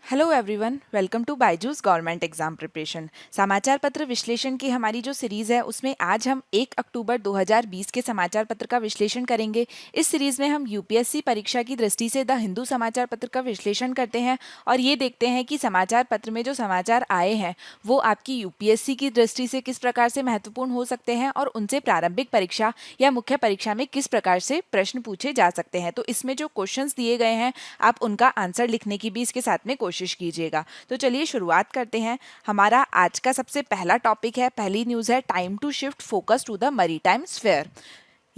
Hello everyone, welcome to Byju's government exam preparation. समाचार पत्र विश्लेषण की हमारी जो सीरीज़ है उसमें आज हम 1 अक्टूबर 2020 के समाचार पत्र का विश्लेषण करेंगे। इस सीरीज़ में हम यूपीएससी परीक्षा की दृष्टि से द हिंदू समाचार पत्र का विश्लेषण करते हैं और ये देखते हैं कि समाचार पत्र में जो समाचार आए हैं वो आपकी यूपीएससी की दृष्टि से किस प्रकार से महत्वपूर्ण हो सकते हैं और उनसे प्रारंभिक परीक्षा या मुख्य परीक्षा में किस प्रकार से प्रश्न पूछे जा सकते हैं। तो इसमें जो क्वेश्चंस दिए गए हैं आप उनका आंसर लिखने की भी इसके साथ में कोशिश कीजिएगा। तो चलिए शुरुआत करते हैं। हमारा आज का सबसे पहला टॉपिक है, पहली न्यूज़ है, time to shift focus to the maritime sphere.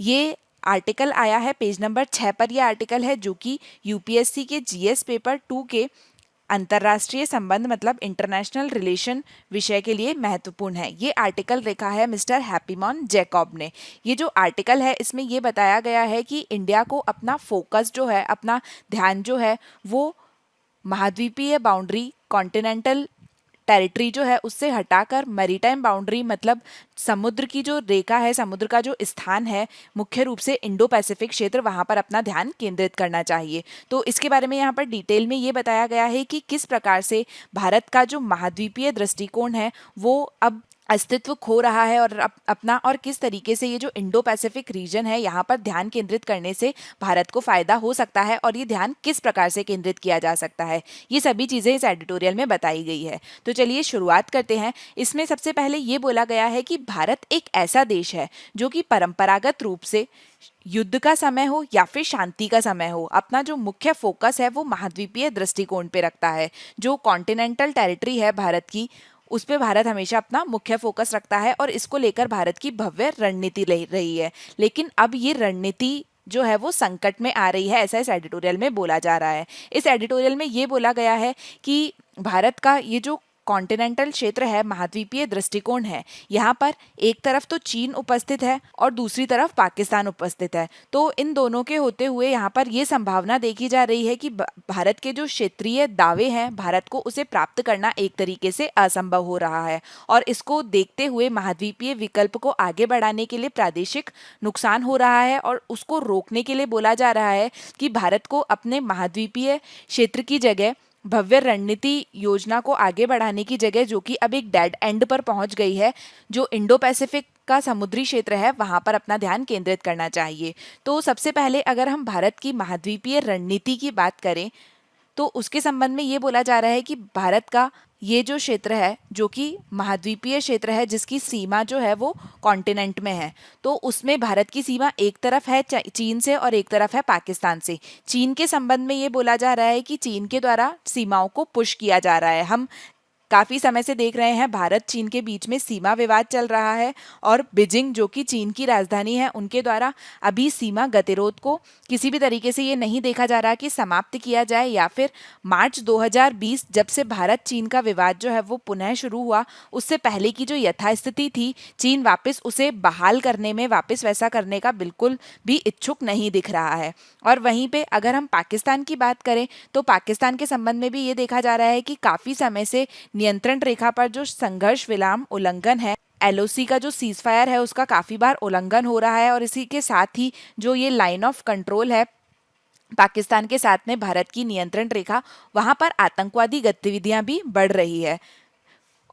ये आर्टिकल आया है पेज नंबर 6 पर। यह आर्टिकल है जो कि यूपीएससी के जीएस पेपर 2 के अंतर्राष्ट्रीय संबंध मतलब इंटरनेशनल रिलेशन विषय के लिए महत्वपूर्ण है। ये आर्टिकल लिखा है मिस्टर हैप्पीमॉन जैकब ने। ये जो आर्टिकल है इसमें ये बताया गया है कि इंडिया को अपना फोकस जो है, अपना ध्यान जो है वो महाद्वीपीय बाउंड्री, कॉन्टिनेंटल टेरिटरी जो है उससे हटाकर मैरीटाइम बाउंड्री मतलब समुद्र की जो रेखा है, समुद्र का जो स्थान है, मुख्य रूप से इंडो पैसिफिक क्षेत्र, वहां पर अपना ध्यान केंद्रित करना चाहिए। तो इसके बारे में यहाँ पर डिटेल में ये बताया गया है कि किस प्रकार से भारत का जो महाद्वीपीय दृष्टिकोण है वो अब अस्तित्व खो रहा है और अपना, और किस तरीके से ये जो इंडो पैसिफिक रीजन है यहाँ पर ध्यान केंद्रित करने से भारत को फायदा हो सकता है और ये ध्यान किस प्रकार से केंद्रित किया जा सकता है, ये सभी चीज़ें इस एडिटोरियल में बताई गई है। तो चलिए शुरुआत करते हैं। इसमें सबसे पहले ये बोला गया है कि भारत एक ऐसा देश है जो कि परंपरागत रूप से युद्ध का समय हो या फिर शांति का समय हो, अपना जो मुख्य फोकस है वो महाद्वीपीय दृष्टिकोण पे रखता है। जो कॉन्टिनेंटल टेरिटरी है भारत की, उस पे भारत हमेशा अपना मुख्य फोकस रखता है और इसको लेकर भारत की भव्य रणनीति रही है। लेकिन अब ये रणनीति जो है वो संकट में आ रही है, ऐसा इस एडिटोरियल में बोला जा रहा है। इस एडिटोरियल में ये बोला गया है कि भारत का ये जो कॉन्टिनेंटल क्षेत्र है, महाद्वीपीय दृष्टिकोण है, यहाँ पर एक तरफ तो चीन उपस्थित है और दूसरी तरफ पाकिस्तान उपस्थित है। तो इन दोनों के होते हुए यहाँ पर ये संभावना देखी जा रही है कि भारत के जो क्षेत्रीय दावे हैं, भारत को उसे प्राप्त करना एक तरीके से असंभव हो रहा है और इसको देखते हुए महाद्वीपीय विकल्प को आगे बढ़ाने के लिए प्रादेशिक नुकसान हो रहा है और उसको रोकने के लिए बोला जा रहा है कि भारत को अपने महाद्वीपीय क्षेत्र की जगह, भव्य रणनीति योजना को आगे बढ़ाने की जगह, जो कि अब एक डेड एंड पर पहुंच गई है, जो इंडो पैसिफिक का समुद्री क्षेत्र है, वहां पर अपना ध्यान केंद्रित करना चाहिए। तो सबसे पहले अगर हम भारत की महाद्वीपीय रणनीति की बात करें तो उसके संबंध में ये बोला जा रहा है कि भारत का ये जो क्षेत्र है जो कि महाद्वीपीय क्षेत्र है, जिसकी सीमा जो है वो कॉन्टिनेंट में है, तो उसमें भारत की सीमा एक तरफ है चीन से और एक तरफ है पाकिस्तान से। चीन के संबंध में ये बोला जा रहा है कि चीन के द्वारा सीमाओं को पुश किया जा रहा है। हम काफ़ी समय से देख रहे हैं भारत चीन के बीच में सीमा विवाद चल रहा है और बीजिंग जो कि चीन की राजधानी है, उनके द्वारा अभी सीमा गतिरोध को किसी भी तरीके से ये नहीं देखा जा रहा कि समाप्त किया जाए या फिर मार्च 2020 जब से भारत चीन का विवाद जो है वो पुनः शुरू हुआ, उससे पहले की जो यथास्थिति थी, चीन वापस उसे बहाल करने में, वापस वैसा करने का बिल्कुल भी इच्छुक नहीं दिख रहा है। और वहीं पे अगर हम पाकिस्तान की बात करें तो पाकिस्तान के संबंध में भी ये देखा जा रहा है कि काफ़ी समय से नियंत्रण रेखा पर जो संघर्ष विराम उल्लंघन है, एलओसी का जो सीज फायर है, उसका काफ़ी बार उल्लंघन हो रहा है और इसी के साथ ही जो ये लाइन ऑफ कंट्रोल है पाकिस्तान के साथ में भारत की नियंत्रण रेखा, वहाँ पर आतंकवादी गतिविधियाँ भी बढ़ रही है।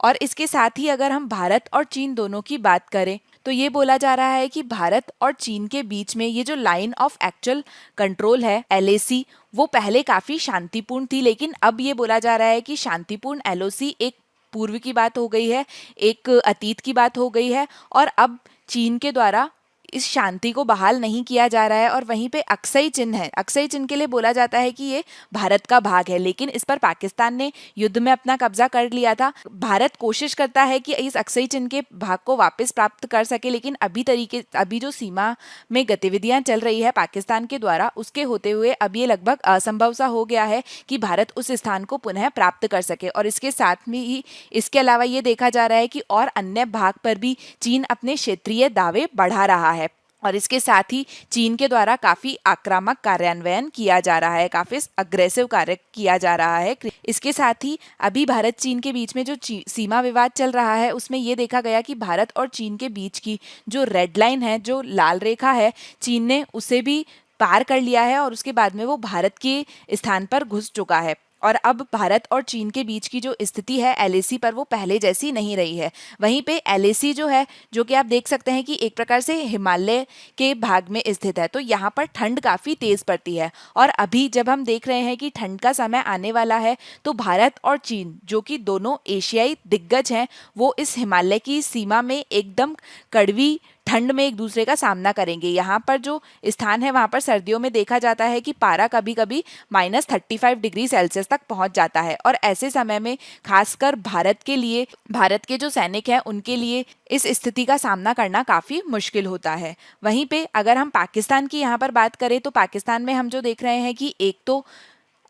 और इसके साथ ही अगर हम भारत और चीन दोनों की बात करें तो ये बोला जा रहा है कि भारत और चीन के बीच में ये जो लाइन ऑफ एक्चुअल कंट्रोल है, एलएसी, वो पहले काफ़ी शांतिपूर्ण थी, लेकिन अब ये बोला जा रहा है कि शांतिपूर्ण एलओसी एक पूर्व की बात हो गई है, एक अतीत की बात हो गई है और अब चीन के द्वारा इस शांति को बहाल नहीं किया जा रहा है। और वहीं पे अक्सई चिन्ह है, अक्सई चिन्ह के लिए बोला जाता है कि ये भारत का भाग है, लेकिन इस पर पाकिस्तान ने युद्ध में अपना कब्जा कर लिया था। भारत कोशिश करता है कि इस अक्सई चिन्ह के भाग को वापस प्राप्त कर सके, लेकिन अभी जो सीमा में गतिविधियां चल रही है पाकिस्तान के द्वारा, उसके होते हुए अब ये लगभग असंभव सा हो गया है कि भारत उस स्थान को पुनः प्राप्त कर सके। और इसके साथ में ही इसके अलावा ये देखा जा रहा है कि और अन्य भाग पर भी चीन अपने क्षेत्रीय दावे बढ़ा रहा है और इसके साथ ही चीन के द्वारा काफ़ी आक्रामक कार्यान्वयन किया जा रहा है, काफ़ी अग्रेसिव कार्य किया जा रहा है। इसके साथ ही अभी भारत चीन के बीच में जो सीमा विवाद चल रहा है, उसमें ये देखा गया कि भारत और चीन के बीच की जो रेड लाइन है, जो लाल रेखा है, चीन ने उसे भी पार कर लिया है और उसके बाद में वो भारत के स्थान पर घुस चुका है। और अब भारत और चीन के बीच की जो स्थिति है एलएसी पर वो पहले जैसी नहीं रही है। वहीं पे एलएसी जो है, जो कि आप देख सकते हैं कि एक प्रकार से हिमालय के भाग में स्थित है, तो यहाँ पर ठंड काफ़ी तेज़ पड़ती है। और अभी जब हम देख रहे हैं कि ठंड का समय आने वाला है, तो भारत और चीन जो कि दोनों एशियाई दिग्गज हैं, वो इस हिमालय की सीमा में एकदम कड़वी ठंड में एक दूसरे का सामना करेंगे। यहाँ पर जो स्थान है वहाँ पर सर्दियों में देखा जाता है कि पारा कभी कभी -35 डिग्री सेल्सियस तक पहुँच जाता है। और ऐसे समय में खासकर भारत के लिए, भारत के जो सैनिक हैं उनके लिए इस स्थिति का सामना करना काफ़ी मुश्किल होता है। वहीं पे अगर हम पाकिस्तान की यहाँ पर बात करें, तो पाकिस्तान में हम जो देख रहे हैं कि एक तो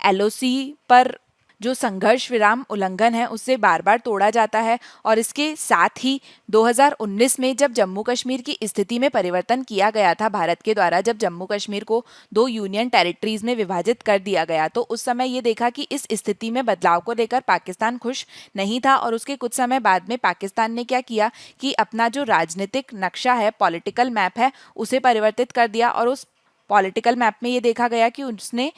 एलओसी पर जो संघर्ष विराम उल्लंघन है उससे बार बार तोड़ा जाता है, और इसके साथ ही 2019 में जब जम्मू कश्मीर की स्थिति में परिवर्तन किया गया था भारत के द्वारा, जब जम्मू कश्मीर को 2 यूनियन टेरिटरीज में विभाजित कर दिया गया, तो उस समय ये देखा कि इस स्थिति में बदलाव को लेकर पाकिस्तान खुश नहीं था। और उसके कुछ समय बाद में पाकिस्तान ने क्या किया कि अपना जो राजनीतिक नक्शा है, पॉलिटिकल मैप है, उसे परिवर्तित कर दिया। और उस पॉलिटिकल मैप में ये देखा गया कि उसने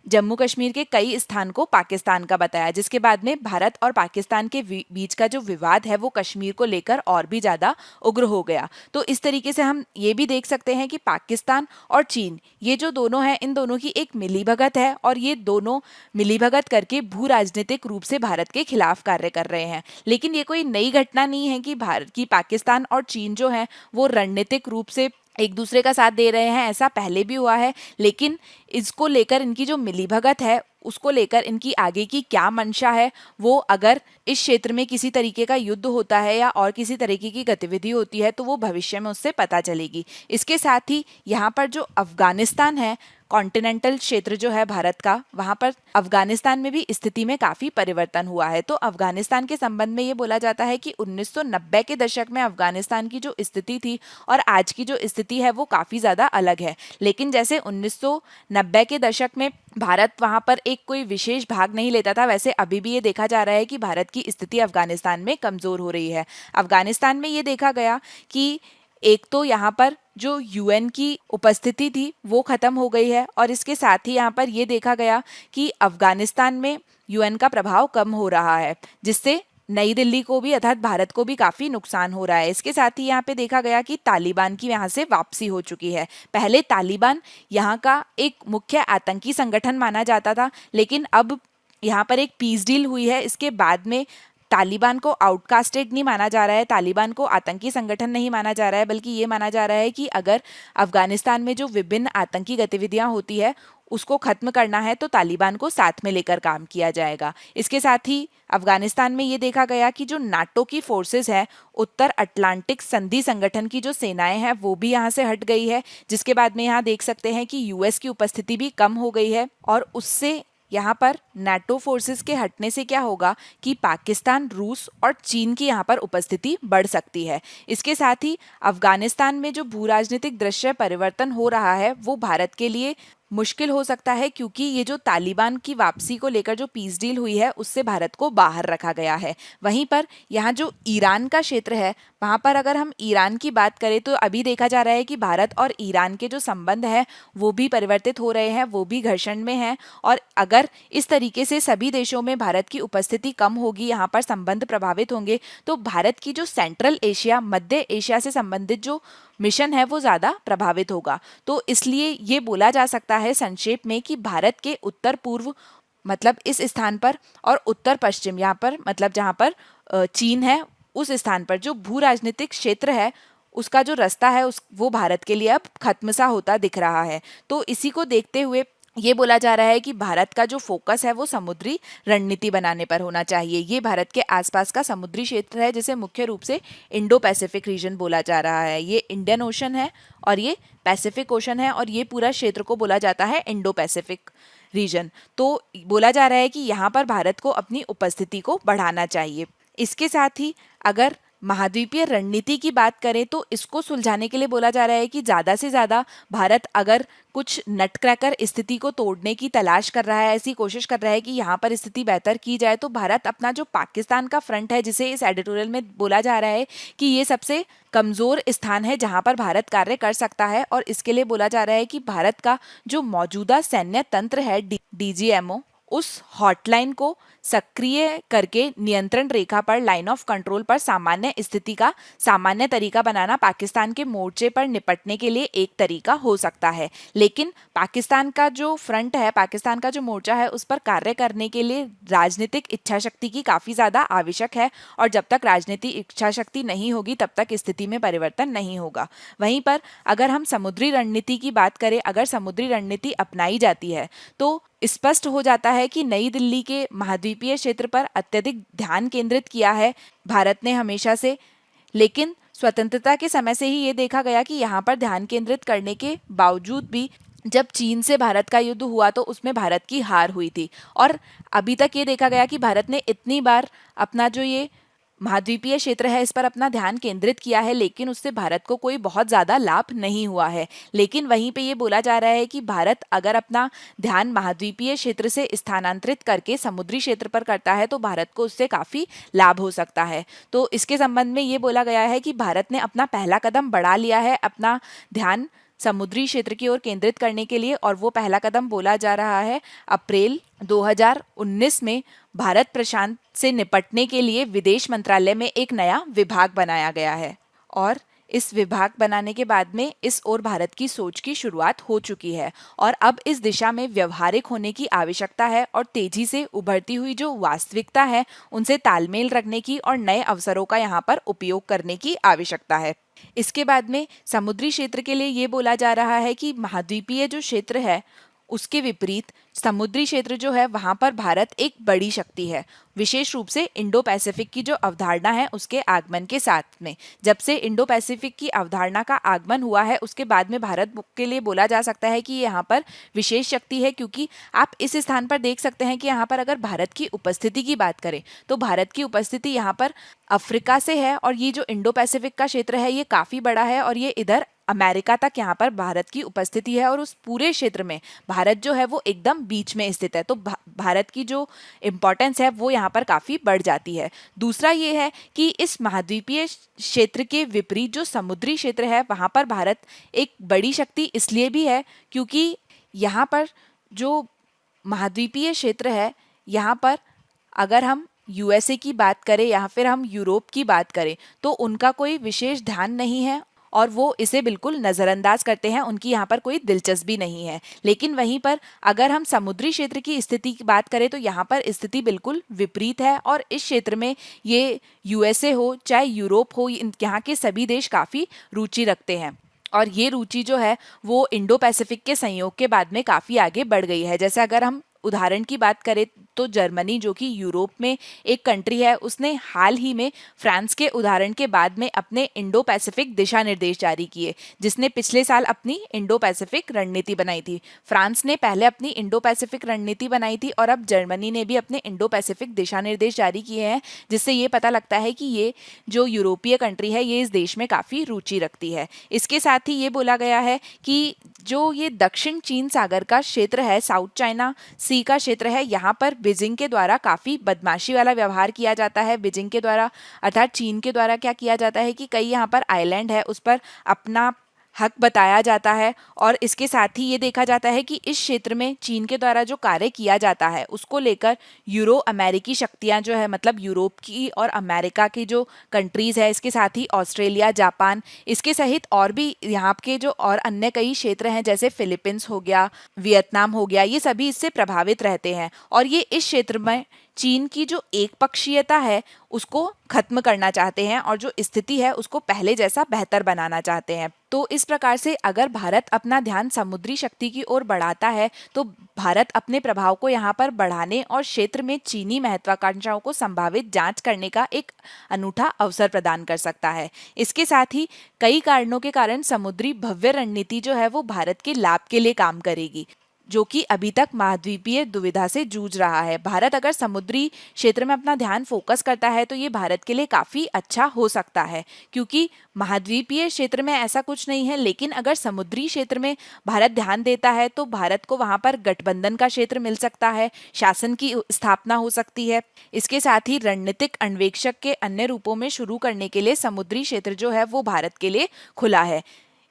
जम्मू कश्मीर के कई स्थान को पाकिस्तान का बताया, जिसके बाद में भारत और पाकिस्तान के बीच का जो विवाद है वो कश्मीर को लेकर और भी ज़्यादा उग्र हो गया। तो इस तरीके से हम ये भी देख सकते हैं कि पाकिस्तान और चीन, ये जो दोनों हैं, इन दोनों की एक मिलीभगत है, और ये दोनों मिलीभगत करके भू राजनीतिक रूप से भारत के खिलाफ कार्य कर रहे हैं। लेकिन ये कोई नई घटना नहीं है कि भारत की पाकिस्तान और चीन जो है वो रणनीतिक रूप से एक दूसरे का साथ दे रहे हैं। ऐसा पहले भी हुआ है, लेकिन इसको लेकर इनकी जो मिलीभगत है, उसको लेकर इनकी आगे की क्या मंशा है, वो अगर इस क्षेत्र में किसी तरीके का युद्ध होता है या और किसी तरीके की गतिविधि होती है, तो वो भविष्य में उससे पता चलेगी। इसके साथ ही यहाँ पर जो अफगानिस्तान है, कॉन्टिनेंटल क्षेत्र जो है भारत का, वहाँ पर अफगानिस्तान में भी स्थिति में काफ़ी परिवर्तन हुआ है। तो अफगानिस्तान के संबंध में ये बोला जाता है कि 1990 के दशक में अफगानिस्तान की जो स्थिति थी और आज की जो स्थिति है वो काफ़ी ज़्यादा अलग है। लेकिन जैसे 1990 के दशक में भारत वहाँ पर एक कोई विशेष भाग नहीं लेता था, वैसे अभी भी ये देखा जा रहा है कि भारत की स्थिति अफगानिस्तान में कमज़ोर हो रही है। अफगानिस्तान में ये देखा गया कि एक तो यहाँ पर जो यूएन की उपस्थिति थी वो ख़त्म हो गई है, और इसके साथ ही यहाँ पर ये देखा गया कि अफगानिस्तान में यूएन का प्रभाव कम हो रहा है, जिससे नई दिल्ली को भी अर्थात भारत को भी काफ़ी नुकसान हो रहा है। इसके साथ ही यहाँ पे देखा गया कि तालिबान की यहाँ से वापसी हो चुकी है। पहले तालिबान यहाँ का एक मुख्य आतंकी संगठन माना जाता था, लेकिन अब यहाँ पर एक पीस डील हुई है। इसके बाद में तालिबान को आउटकास्टेड नहीं माना जा रहा है, तालिबान को आतंकी संगठन नहीं माना जा रहा है, बल्कि ये माना जा रहा है कि अगर अफगानिस्तान में जो विभिन्न आतंकी गतिविधियां होती है उसको खत्म करना है तो तालिबान को साथ में लेकर काम किया जाएगा। इसके साथ ही अफगानिस्तान में ये देखा गया कि जो नाटो की फोर्सेस है, उत्तर अटलांटिक संधि संगठन की जो सेनाएं हैं वो भी यहाँ से हट गई है, जिसके बाद में यहाँ देख सकते हैं कि यूएस की उपस्थिति भी कम हो गई है। और उससे यहाँ पर नाटो फोर्सेस के हटने से क्या होगा कि पाकिस्तान, रूस और चीन की यहाँ पर उपस्थिति बढ़ सकती है। इसके साथ ही अफगानिस्तान में जो भू राजनीतिक दृश्य परिवर्तन हो रहा है वो भारत के लिए मुश्किल हो सकता है, क्योंकि ये जो तालिबान की वापसी को लेकर जो पीस डील हुई है उससे भारत को बाहर रखा गया है। वहीं पर यहाँ जो ईरान का क्षेत्र है, वहाँ पर अगर हम ईरान की बात करें तो अभी देखा जा रहा है कि भारत और ईरान के जो संबंध है वो भी परिवर्तित हो रहे हैं, वो भी घर्षण में हैं। और अगर इस तरीके से सभी देशों में भारत की उपस्थिति कम होगी, यहाँ पर संबंध प्रभावित होंगे, तो भारत की जो सेंट्रल एशिया, मध्य एशिया से संबंधित जो मिशन है वो ज़्यादा प्रभावित होगा। तो इसलिए ये बोला जा सकता है संक्षेप में कि भारत के उत्तर पूर्व मतलब इस स्थान पर और उत्तर पश्चिम यहाँ पर मतलब जहाँ पर चीन है उस स्थान पर जो भू राजनीतिक क्षेत्र है उसका जो रास्ता है वो भारत के लिए अब खत्म सा होता दिख रहा है। तो इसी को देखते हुए ये बोला जा रहा है कि भारत का जो फोकस है वो समुद्री रणनीति बनाने पर होना चाहिए। ये भारत के आसपास का समुद्री क्षेत्र है जिसे मुख्य रूप से इंडो पैसिफिक रीजन बोला जा रहा है। ये इंडियन ओशन है और ये पैसिफिक ओशन है और ये पूरा क्षेत्र को बोला जाता है इंडो पैसिफिक रीजन। तो बोला जा रहा है कि यहाँ पर भारत को अपनी उपस्थिति को बढ़ाना चाहिए। इसके साथ ही अगर महाद्वीपीय रणनीति की बात करें तो इसको सुलझाने के लिए बोला जा रहा है कि ज़्यादा से ज़्यादा भारत अगर कुछ नटक्रैकर स्थिति को तोड़ने की तलाश कर रहा है, ऐसी कोशिश कर रहा है कि यहाँ पर स्थिति बेहतर की जाए, तो भारत अपना जो पाकिस्तान का फ्रंट है, जिसे इस एडिटोरियल में बोला जा रहा है कि ये सबसे कमज़ोर स्थान है जहाँ पर भारत कार्य कर सकता है, और इसके लिए बोला जा रहा है कि भारत का जो मौजूदा सैन्य तंत्र है डीजीएमओ उस हॉटलाइन को सक्रिय करके नियंत्रण रेखा पर लाइन ऑफ कंट्रोल पर सामान्य स्थिति का सामान्य तरीका बनाना पाकिस्तान के मोर्चे पर निपटने के लिए एक तरीका हो सकता है। लेकिन पाकिस्तान का जो फ्रंट है, पाकिस्तान का जो मोर्चा है, उस पर कार्य करने के लिए राजनीतिक इच्छा शक्ति की काफ़ी ज़्यादा आवश्यक है, और जब तक राजनीतिक इच्छा शक्ति नहीं होगी तब तक स्थिति में परिवर्तन नहीं होगा। वहीं पर अगर हम समुद्री रणनीति की बात करें, अगर समुद्री रणनीति अपनाई जाती है तो स्पष्ट हो जाता है कि नई दिल्ली के महाद्वीपीय क्षेत्र पर अत्यधिक ध्यान केंद्रित किया है भारत ने हमेशा से। लेकिन स्वतंत्रता के समय से ही ये देखा गया कि यहाँ पर ध्यान केंद्रित करने के बावजूद भी जब चीन से भारत का युद्ध हुआ तो उसमें भारत की हार हुई थी। और अभी तक ये देखा गया कि भारत ने इतनी बार अपना जो ये महाद्वीपीय क्षेत्र है इस पर अपना ध्यान केंद्रित किया है, लेकिन उससे भारत को कोई बहुत ज़्यादा लाभ नहीं हुआ है। लेकिन वहीं पे ये बोला जा रहा है कि भारत अगर अपना ध्यान महाद्वीपीय क्षेत्र से स्थानांतरित करके समुद्री क्षेत्र पर करता है तो भारत को उससे काफ़ी लाभ हो सकता है। तो इसके संबंध में ये बोला गया है कि भारत ने अपना पहला कदम बढ़ा लिया है अपना ध्यान समुद्री क्षेत्र की ओर केंद्रित करने के लिए, और वो पहला कदम बोला जा रहा है अप्रैल 2019 में भारत प्रशांत से निपटने के लिए विदेश मंत्रालय में एक नया विभाग बनाया गया है। और इस विभाग बनाने के बाद में इस ओर भारत की सोच की शुरुआत हो चुकी है, और अब इस दिशा में व्यवहारिक होने की आवश्यकता है और तेजी से उभरती हुई जो वास्तविकता है उनसे तालमेल रखने की और नए अवसरों का यहाँ पर उपयोग करने की आवश्यकता है। इसके बाद में समुद्री क्षेत्र के लिए ये बोला जा रहा है कि महाद्वीपीय जो क्षेत्र है उसके विपरीत समुद्री क्षेत्र जो है वहाँ पर भारत एक बड़ी शक्ति है, विशेष रूप से इंडो पैसिफिक की जो अवधारणा है उसके आगमन के साथ में। जब से इंडो पैसिफिक की अवधारणा का आगमन हुआ है उसके बाद में भारत के लिए बोला जा सकता है कि यहाँ पर विशेष शक्ति है, क्योंकि आप इस स्थान पर देख सकते हैं कि यहाँ पर अगर भारत की उपस्थिति की बात करें तो भारत की उपस्थिति यहाँ पर अफ्रीका से है, और ये जो इंडो पैसिफिक का क्षेत्र है ये काफ़ी बड़ा है, और ये इधर अमेरिका तक यहाँ पर भारत की उपस्थिति है, और उस पूरे क्षेत्र में भारत जो है वो एकदम बीच में स्थित है। तो भारत की जो इम्पोर्टेंस है वो यहाँ पर काफ़ी बढ़ जाती है। दूसरा ये है कि इस महाद्वीपीय क्षेत्र के विपरीत जो समुद्री क्षेत्र है वहाँ पर भारत एक बड़ी शक्ति इसलिए भी है क्योंकि यहाँ पर जो महाद्वीपीय क्षेत्र है यहाँ पर अगर हम यूएसए की बात करें या फिर हम यूरोप की बात करें तो उनका कोई विशेष ध्यान नहीं है और वो इसे बिल्कुल नज़रअंदाज करते हैं, उनकी यहाँ पर कोई दिलचस्पी नहीं है। लेकिन वहीं पर अगर हम समुद्री क्षेत्र की स्थिति की बात करें तो यहाँ पर स्थिति बिल्कुल विपरीत है, और इस क्षेत्र में ये यूएसए हो चाहे यूरोप हो, यहाँ के सभी देश काफ़ी रुचि रखते हैं, और ये रुचि जो है वो इंडो पैसिफिक के संयोग के बाद में काफ़ी आगे बढ़ गई है। जैसे अगर हम उदाहरण की बात करें तो जर्मनी जो कि यूरोप में एक कंट्री है उसने हाल ही में फ्रांस के उदाहरण के बाद में अपने इंडो पैसिफिक दिशा निर्देश जारी किए, जिसने पिछले साल अपनी इंडो पैसिफिक रणनीति बनाई थी। फ्रांस ने पहले अपनी इंडो पैसिफिक रणनीति बनाई थी और अब जर्मनी ने भी अपने इंडो पैसिफिक दिशा निर्देश जारी किए हैं, जिससे ये पता लगता है कि ये जो यूरोपीय कंट्री है ये इस देश में काफ़ी रुचि रखती है। इसके साथ ही ये बोला गया है कि जो ये दक्षिण चीन सागर का क्षेत्र है, साउथ चाइना सी का क्षेत्र है, यहाँ पर बीजिंग के द्वारा काफ़ी बदमाशी वाला व्यवहार किया जाता है। बीजिंग के द्वारा अर्थात चीन के द्वारा क्या किया जाता है कि कई यहाँ पर आइलैंड है उस पर अपना हक बताया जाता है, और इसके साथ ही ये देखा जाता है कि इस क्षेत्र में चीन के द्वारा जो कार्य किया जाता है उसको लेकर यूरो अमेरिकी शक्तियाँ जो है, मतलब यूरोप की और अमेरिका की जो कंट्रीज़ है, इसके साथ ही ऑस्ट्रेलिया, जापान, इसके सहित और भी यहाँ के जो और अन्य कई क्षेत्र हैं जैसे फिलीपींस हो गया, वियतनाम हो गया, ये सभी इससे प्रभावित रहते हैं, और ये इस क्षेत्र में चीन की जो एक पक्षीयता है उसको खत्म करना चाहते हैं और जो स्थिति है उसको पहले जैसा बेहतर बनाना चाहते हैं। तो इस प्रकार से अगर भारत अपना ध्यान समुद्री शक्ति की ओर बढ़ाता है तो भारत अपने प्रभाव को यहाँ पर बढ़ाने और क्षेत्र में चीनी महत्वाकांक्षाओं को संभावित जांच करने का एक अनूठा अवसर प्रदान कर सकता है। इसके साथ ही कई कारणों के कारण समुद्री भव्य रणनीति जो है वो भारत के लाभ के लिए काम करेगी, जो कि अभी तक महाद्वीपीय दुविधा से जूझ रहा है। भारत अगर समुद्री क्षेत्र में अपना ध्यान फोकस करता है तो ये भारत के लिए काफ़ी अच्छा हो सकता है, क्योंकि महाद्वीपीय क्षेत्र में ऐसा कुछ नहीं है, लेकिन अगर समुद्री क्षेत्र में भारत ध्यान देता है तो भारत को वहाँ पर गठबंधन का क्षेत्र मिल सकता है, शासन की स्थापना हो सकती है। इसके साथ ही रणनीतिक अन्वेषक के अन्य रूपों में शुरू करने के लिए समुद्री क्षेत्र जो है वो भारत के लिए खुला है।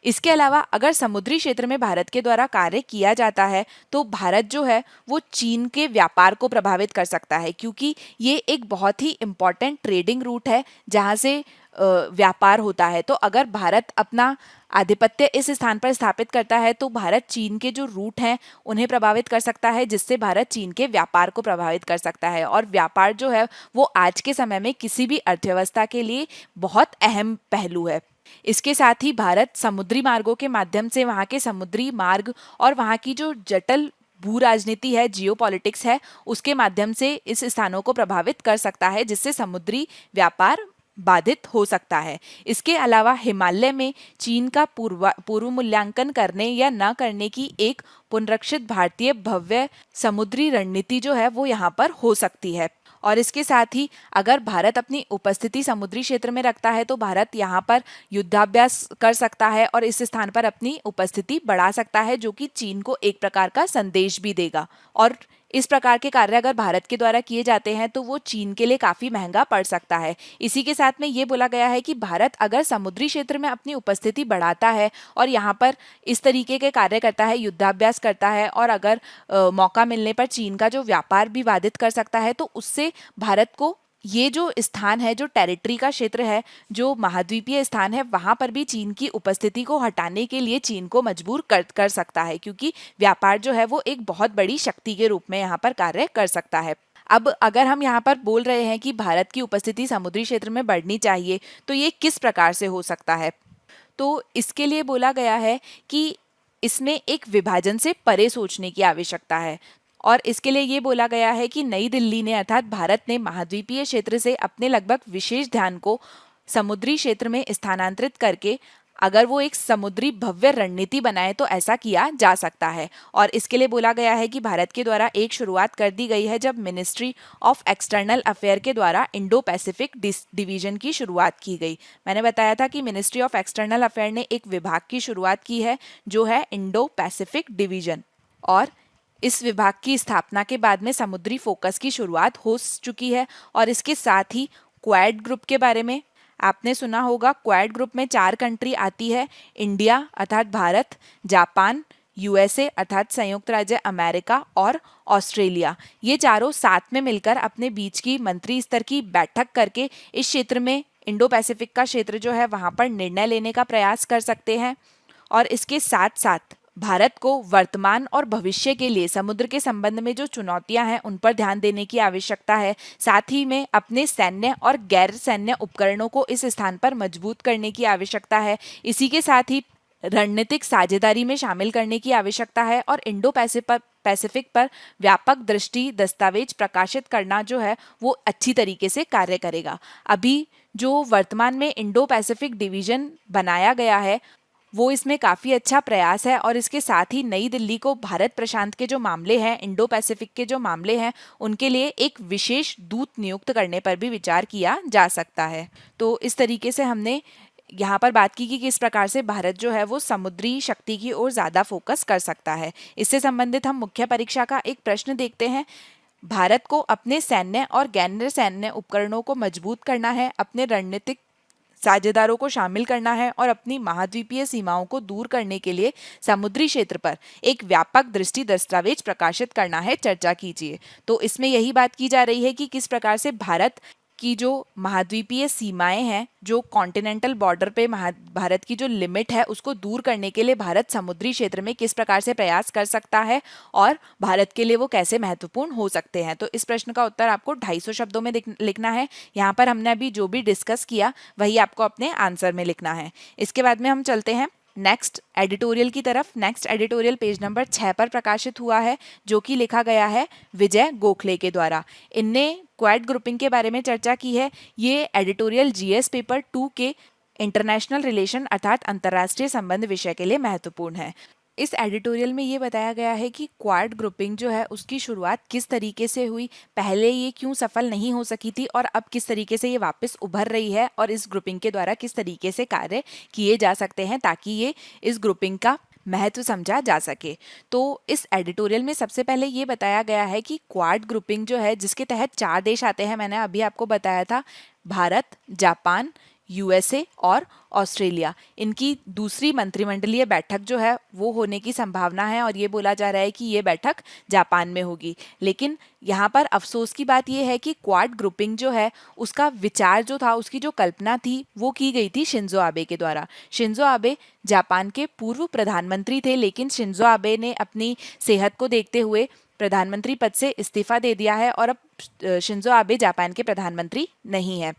इसके अलावा अगर समुद्री क्षेत्र में भारत के द्वारा कार्य किया जाता है तो भारत जो है वो चीन के व्यापार को प्रभावित कर सकता है, क्योंकि ये एक बहुत ही इम्पॉर्टेंट ट्रेडिंग रूट है जहाँ से व्यापार होता है। तो अगर भारत अपना आधिपत्य इस स्थान पर स्थापित करता है तो भारत चीन के जो रूट हैं उन्हें प्रभावित कर सकता है, जिससे भारत चीन के व्यापार को प्रभावित कर सकता है। और व्यापार जो है वो आज के समय में किसी भी अर्थव्यवस्था के लिए बहुत अहम पहलू है। इसके साथ ही भारत समुद्री मार्गों के माध्यम से वहाँ के समुद्री मार्ग और वहाँ की जो जटिल भू राजनीति है, जियोपॉलिटिक्स है, उसके माध्यम से इस स्थानों को प्रभावित कर सकता है, जिससे समुद्री व्यापार बाधित हो सकता है। इसके अलावा हिमालय में चीन का पूर्व मूल्यांकन करने या न करने की एक पुनरीक्षित भारतीय भव्य समुद्री रणनीति जो है वो यहाँ पर हो सकती है। और इसके साथ ही अगर भारत अपनी उपस्थिति समुद्री क्षेत्र में रखता है तो भारत यहाँ पर युद्धाभ्यास कर सकता है और इस स्थान पर अपनी उपस्थिति बढ़ा सकता है, जो कि चीन को एक प्रकार का संदेश भी देगा। और इस प्रकार के कार्य अगर भारत के द्वारा किए जाते हैं तो वो चीन के लिए काफ़ी महंगा पड़ सकता है। इसी के साथ में ये बोला गया है कि भारत अगर समुद्री क्षेत्र में अपनी उपस्थिति बढ़ाता है और यहाँ पर इस तरीके के कार्य करता है, युद्धाभ्यास करता है, और अगर मौका मिलने पर चीन का जो व्यापार भी बाधित कर सकता है, तो उससे भारत को ये जो स्थान है, जो टेरिटरी का क्षेत्र है, जो महाद्वीपीय स्थान है, वहां पर भी चीन की उपस्थिति को हटाने के लिए चीन को मजबूर कर सकता है, क्योंकि व्यापार जो है वो एक बहुत बड़ी शक्ति के रूप में यहाँ पर कार्य कर सकता है। अब अगर हम यहाँ पर बोल रहे हैं कि भारत की उपस्थिति समुद्री क्षेत्र में बढ़नी चाहिए, तो ये किस प्रकार से हो सकता है? तो इसके लिए बोला गया है कि इसमें एक विभाजन से परे सोचने की आवश्यकता है। और इसके लिए ये बोला गया है कि नई दिल्ली ने अर्थात भारत ने महाद्वीपीय क्षेत्र से अपने लगभग विशेष ध्यान को समुद्री क्षेत्र में स्थानांतरित करके अगर वो एक समुद्री भव्य रणनीति बनाए तो ऐसा किया जा सकता है। और इसके लिए बोला गया है कि भारत के द्वारा एक शुरुआत कर दी गई है जब मिनिस्ट्री ऑफ एक्सटर्नल अफेयर के द्वारा इंडो पैसिफिक डिवीजन की शुरुआत की गई। मैंने बताया था कि मिनिस्ट्री ऑफ एक्सटर्नल अफेयर ने एक विभाग की शुरुआत की है जो है इंडो पैसिफिक डिवीजन, और इस विभाग की स्थापना के बाद में समुद्री फोकस की शुरुआत हो चुकी है। और इसके साथ ही क्वाड ग्रुप के बारे में आपने सुना होगा। क्वाड ग्रुप में 4 कंट्री आती है, इंडिया अर्थात भारत, जापान, यूएसए अर्थात संयुक्त राज्य अमेरिका और ऑस्ट्रेलिया। ये चारों साथ में मिलकर अपने बीच की मंत्री स्तर की बैठक करके इस क्षेत्र में, इंडो पैसिफिक का क्षेत्र जो है वहाँ पर निर्णय लेने का प्रयास कर सकते हैं। और इसके साथ साथ भारत को वर्तमान और भविष्य के लिए समुद्र के संबंध में जो चुनौतियां हैं उन पर ध्यान देने की आवश्यकता है। साथ ही में अपने सैन्य और गैर सैन्य उपकरणों को इस स्थान पर मजबूत करने की आवश्यकता है। इसी के साथ ही रणनीतिक साझेदारी में शामिल करने की आवश्यकता है और इंडो पैसिफिक पर व्यापक दृष्टि दस्तावेज प्रकाशित करना जो है वो अच्छी तरीके से कार्य करेगा। अभी जो वर्तमान में इंडो पैसिफिक डिवीजन बनाया गया है वो इसमें काफ़ी अच्छा प्रयास है। और इसके साथ ही नई दिल्ली को भारत प्रशांत के जो मामले हैं, इंडो पैसिफिक के जो मामले हैं, उनके लिए एक विशेष दूत नियुक्त करने पर भी विचार किया जा सकता है। तो इस तरीके से हमने यहाँ पर बात की कि किस प्रकार से भारत जो है वो समुद्री शक्ति की ओर ज़्यादा फोकस कर सकता है। इससे संबंधित हम मुख्य परीक्षा का एक प्रश्न देखते हैं। भारत को अपने सैन्य और गैर सैन्य उपकरणों को मजबूत करना है, अपने रणनीतिक साझेदारों को शामिल करना है और अपनी महाद्वीपीय सीमाओं को दूर करने के लिए समुद्री क्षेत्र पर एक व्यापक दृष्टि दस्तावेज प्रकाशित करना है। चर्चा कीजिए। तो इसमें यही बात की जा रही है कि किस प्रकार से भारत की जो महाद्वीपीय सीमाएं हैं, जो कॉन्टिनेंटल बॉर्डर पे भारत की जो लिमिट है उसको दूर करने के लिए भारत समुद्री क्षेत्र में किस प्रकार से प्रयास कर सकता है और भारत के लिए वो कैसे महत्वपूर्ण हो सकते हैं। तो इस प्रश्न का उत्तर आपको 250 शब्दों में लिखना है। यहाँ पर हमने अभी जो भी डिस्कस किया वही आपको अपने आंसर में लिखना है। इसके बाद में हम चलते हैं नेक्स्ट एडिटोरियल की तरफ। नेक्स्ट एडिटोरियल पेज नंबर 6 पर प्रकाशित हुआ है, जो कि लिखा गया है विजय गोखले के द्वारा। इनने क्वाड ग्रुपिंग के बारे में चर्चा की है। ये एडिटोरियल जीएस पेपर 2 के इंटरनेशनल रिलेशन अर्थात अंतर्राष्ट्रीय संबंध विषय के लिए महत्वपूर्ण है। इस एडिटोरियल में ये बताया गया है कि क्वाड ग्रुपिंग जो है उसकी शुरुआत किस तरीके से हुई, पहले ये क्यों सफल नहीं हो सकी थी और अब किस तरीके से ये वापस उभर रही है, और इस ग्रुपिंग के द्वारा किस तरीके से कार्य किए जा सकते हैं ताकि ये इस ग्रुपिंग का महत्व समझा जा सके। तो इस एडिटोरियल में सबसे पहले ये बताया गया है कि क्वाड ग्रुपिंग जो है जिसके तहत 4 देश आते हैं, मैंने अभी आपको बताया था, भारत, जापान, यूएसए और ऑस्ट्रेलिया। इनकी दूसरी मंत्रिमंडलीय बैठक जो है वो होने की संभावना है और ये बोला जा रहा है कि ये बैठक जापान में होगी। लेकिन यहाँ पर अफसोस की बात ये है कि क्वाड ग्रुपिंग जो है उसका विचार जो था, उसकी जो कल्पना थी वो की गई थी शिंजो आबे के द्वारा। शिंजो आबे जापान के पूर्व प्रधानमंत्री थे, लेकिन शिंजो आबे ने अपनी सेहत को देखते हुए प्रधानमंत्री पद से इस्तीफा दे दिया है और अब शिंजो आबे जापान के प्रधानमंत्री नहीं है।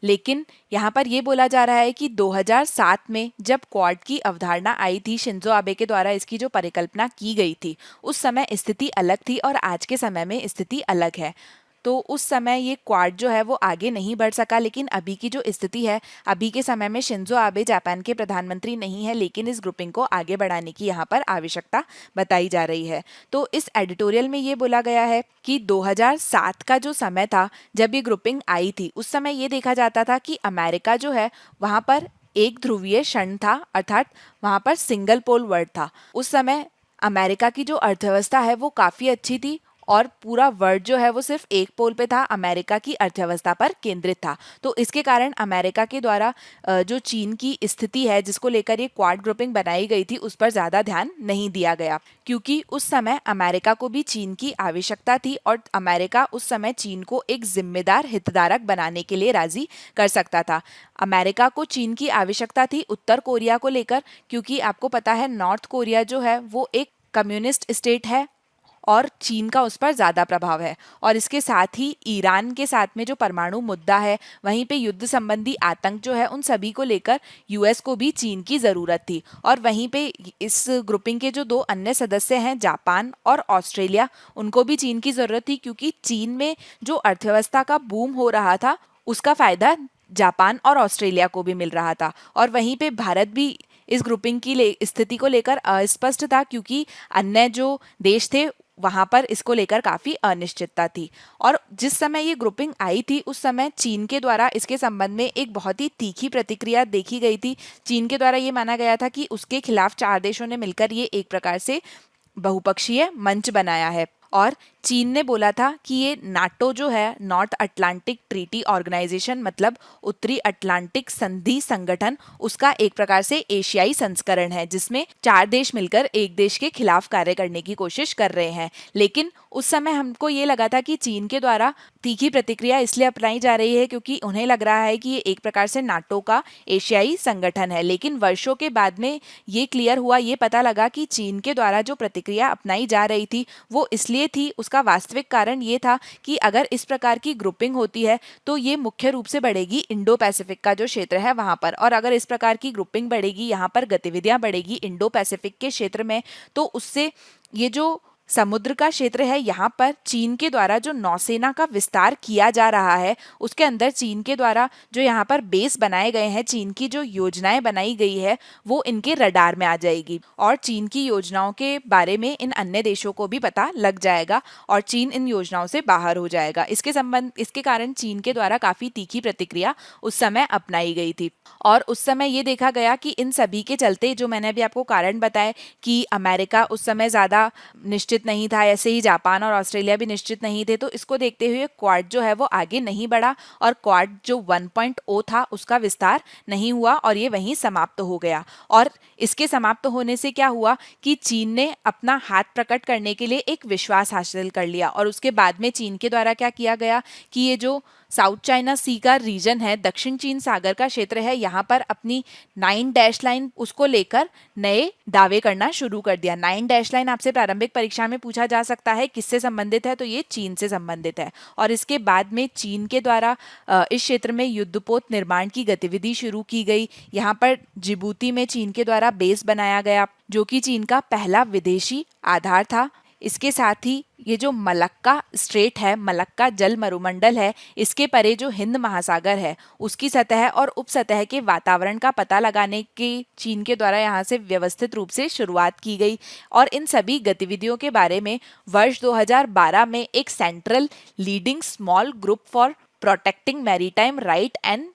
लेकिन यहाँ पर ये बोला जा रहा है कि 2007 में जब क्वाड की अवधारणा आई थी, शिंजो आबे के द्वारा इसकी जो परिकल्पना की गई थी, उस समय स्थिति अलग थी और आज के समय में स्थिति अलग है। तो उस समय ये क्वाड जो है वो आगे नहीं बढ़ सका। लेकिन अभी की जो स्थिति है, अभी के समय में शिंजो आबे जापान के प्रधानमंत्री नहीं है, लेकिन इस ग्रुपिंग को आगे बढ़ाने की यहाँ पर आवश्यकता बताई जा रही है। तो इस एडिटोरियल में ये बोला गया है कि 2007 का जो समय था जब ये ग्रुपिंग आई थी, उस समय ये देखा जाता था कि अमेरिका जो है वहाँ पर एक ध्रुवीय क्षण था, अर्थात वहाँ पर सिंगल पोल वर्ल्ड था। उस समय अमेरिका की जो अर्थव्यवस्था है वो काफ़ी अच्छी थी और पूरा वर्ल्ड जो है वो सिर्फ एक पोल पे था, अमेरिका की अर्थव्यवस्था पर केंद्रित था। तो इसके कारण अमेरिका के द्वारा जो चीन की स्थिति है जिसको लेकर ये क्वाड ग्रुपिंग बनाई गई थी, उस पर ज़्यादा ध्यान नहीं दिया गया, क्योंकि उस समय अमेरिका को भी चीन की आवश्यकता थी और अमेरिका उस समय चीन को एक जिम्मेदार हितधारक बनाने के लिए राजी कर सकता था। अमेरिका को चीन की आवश्यकता थी उत्तर कोरिया को लेकर, क्योंकि आपको पता है नॉर्थ कोरिया जो है वो एक कम्युनिस्ट स्टेट है और चीन का उस पर ज़्यादा प्रभाव है। और इसके साथ ही ईरान के साथ में जो परमाणु मुद्दा है, वहीं पे युद्ध संबंधी आतंक जो है, उन सभी को लेकर यूएस को भी चीन की ज़रूरत थी। और वहीं पे इस ग्रुपिंग के जो दो अन्य सदस्य हैं, जापान और ऑस्ट्रेलिया, उनको भी चीन की ज़रूरत थी, क्योंकि चीन में जो अर्थव्यवस्था का बूम हो रहा था उसका फ़ायदा जापान और ऑस्ट्रेलिया को भी मिल रहा था। और वहीं पे भारत भी इस ग्रुपिंग की स्थिति को लेकर अस्पष्ट था, क्योंकि अन्य जो देश थे वहां पर इसको लेकर काफी अनिश्चितता थी। और जिस समय ये ग्रुपिंग आई थी उस समय चीन के द्वारा इसके संबंध में एक बहुत ही तीखी प्रतिक्रिया देखी गई थी। चीन के द्वारा ये माना गया था कि उसके खिलाफ 4 देशों ने मिलकर ये एक प्रकार से बहुपक्षीय मंच बनाया है और चीन ने बोला था कि ये नाटो जो है, नॉर्थ अटलांटिक ट्रीटी ऑर्गेनाइजेशन, मतलब उत्तरी अटलांटिक संधि संगठन, उसका एक प्रकार से एशियाई संस्करण है, जिसमें 4 देश मिलकर एक देश के खिलाफ कार्य करने की कोशिश कर रहे हैं। लेकिन उस समय हमको ये लगा था कि चीन के द्वारा तीखी प्रतिक्रिया इसलिए अपनाई जा रही है क्योंकि उन्हें लग रहा है कि ये एक प्रकार से नाटो का एशियाई संगठन है। लेकिन वर्षों के बाद में ये क्लियर हुआ, ये पता लगा कि चीन के द्वारा जो प्रतिक्रिया अपनाई जा रही थी वो इसलिए थी, उसका वास्तविक कारण ये था कि अगर इस प्रकार की ग्रुपिंग होती है तो ये मुख्य रूप से बढ़ेगी इंडो पैसिफिक का जो क्षेत्र है वहां पर, और अगर इस प्रकार की ग्रुपिंग बढ़ेगी, यहाँ पर गतिविधियां बढ़ेगी इंडो पैसिफिक के क्षेत्र में, तो उससे ये जो समुद्र का क्षेत्र है यहाँ पर चीन के द्वारा जो नौसेना का विस्तार किया जा रहा है, उसके अंदर चीन के द्वारा जो यहाँ पर बेस बनाए गए हैं, चीन की जो योजनाएं बनाई गई है वो इनके रडार में आ जाएगी और चीन की योजनाओं के बारे में इन अन्य देशों को भी पता लग जाएगा और चीन इन योजनाओं से बाहर हो जाएगा। इसके कारण चीन के द्वारा काफी तीखी प्रतिक्रिया उस समय अपनाई गई थी और उस समय ये देखा गया कि इन सभी के चलते, जो मैंने अभी आपको कारण बताए कि अमेरिका उस समय ज्यादा निश्चित नहीं था, ऐसे ही जापान और ऑस्ट्रेलिया भी निश्चित नहीं थे, तो इसको देखते हुए क्वाड जो है वो आगे नहीं बढ़ा और क्वाड जो 1.0 था उसका विस्तार नहीं हुआ और ये वहीं समाप्त हो गया। और इसके समाप्त होने से क्या हुआ कि चीन ने अपना हाथ प्रकट करने के लिए एक विश्वास हासिल कर लिया और उसके बाद में चीन के द्वारा क्या किया गया कि ये जो साउथ चाइना सी का रीजन है, दक्षिण चीन सागर का क्षेत्र है, यहाँ पर अपनी 9 डैश लाइन उसको लेकर नए दावे करना शुरू कर दिया। 9 डैश लाइन आपसे प्रारंभिक परीक्षा में पूछा जा सकता है किससे संबंधित है, तो ये चीन से संबंधित है। और इसके बाद में चीन के द्वारा इस क्षेत्र में युद्धपोत निर्माण की गतिविधि शुरू की गई। यहाँ पर जिबूती में चीन के द्वारा बेस बनाया गया, जो कि चीन का पहला विदेशी आधार था। इसके साथ ही ये जो मलक्का स्ट्रेट है, मलक्का जल मरुमंडल है, इसके परे जो हिंद महासागर है उसकी सतह और उपसतह के वातावरण का पता लगाने की चीन के द्वारा यहाँ से व्यवस्थित रूप से शुरुआत की गई। और इन सभी गतिविधियों के बारे में वर्ष 2012 में एक central leading small group for protecting maritime right and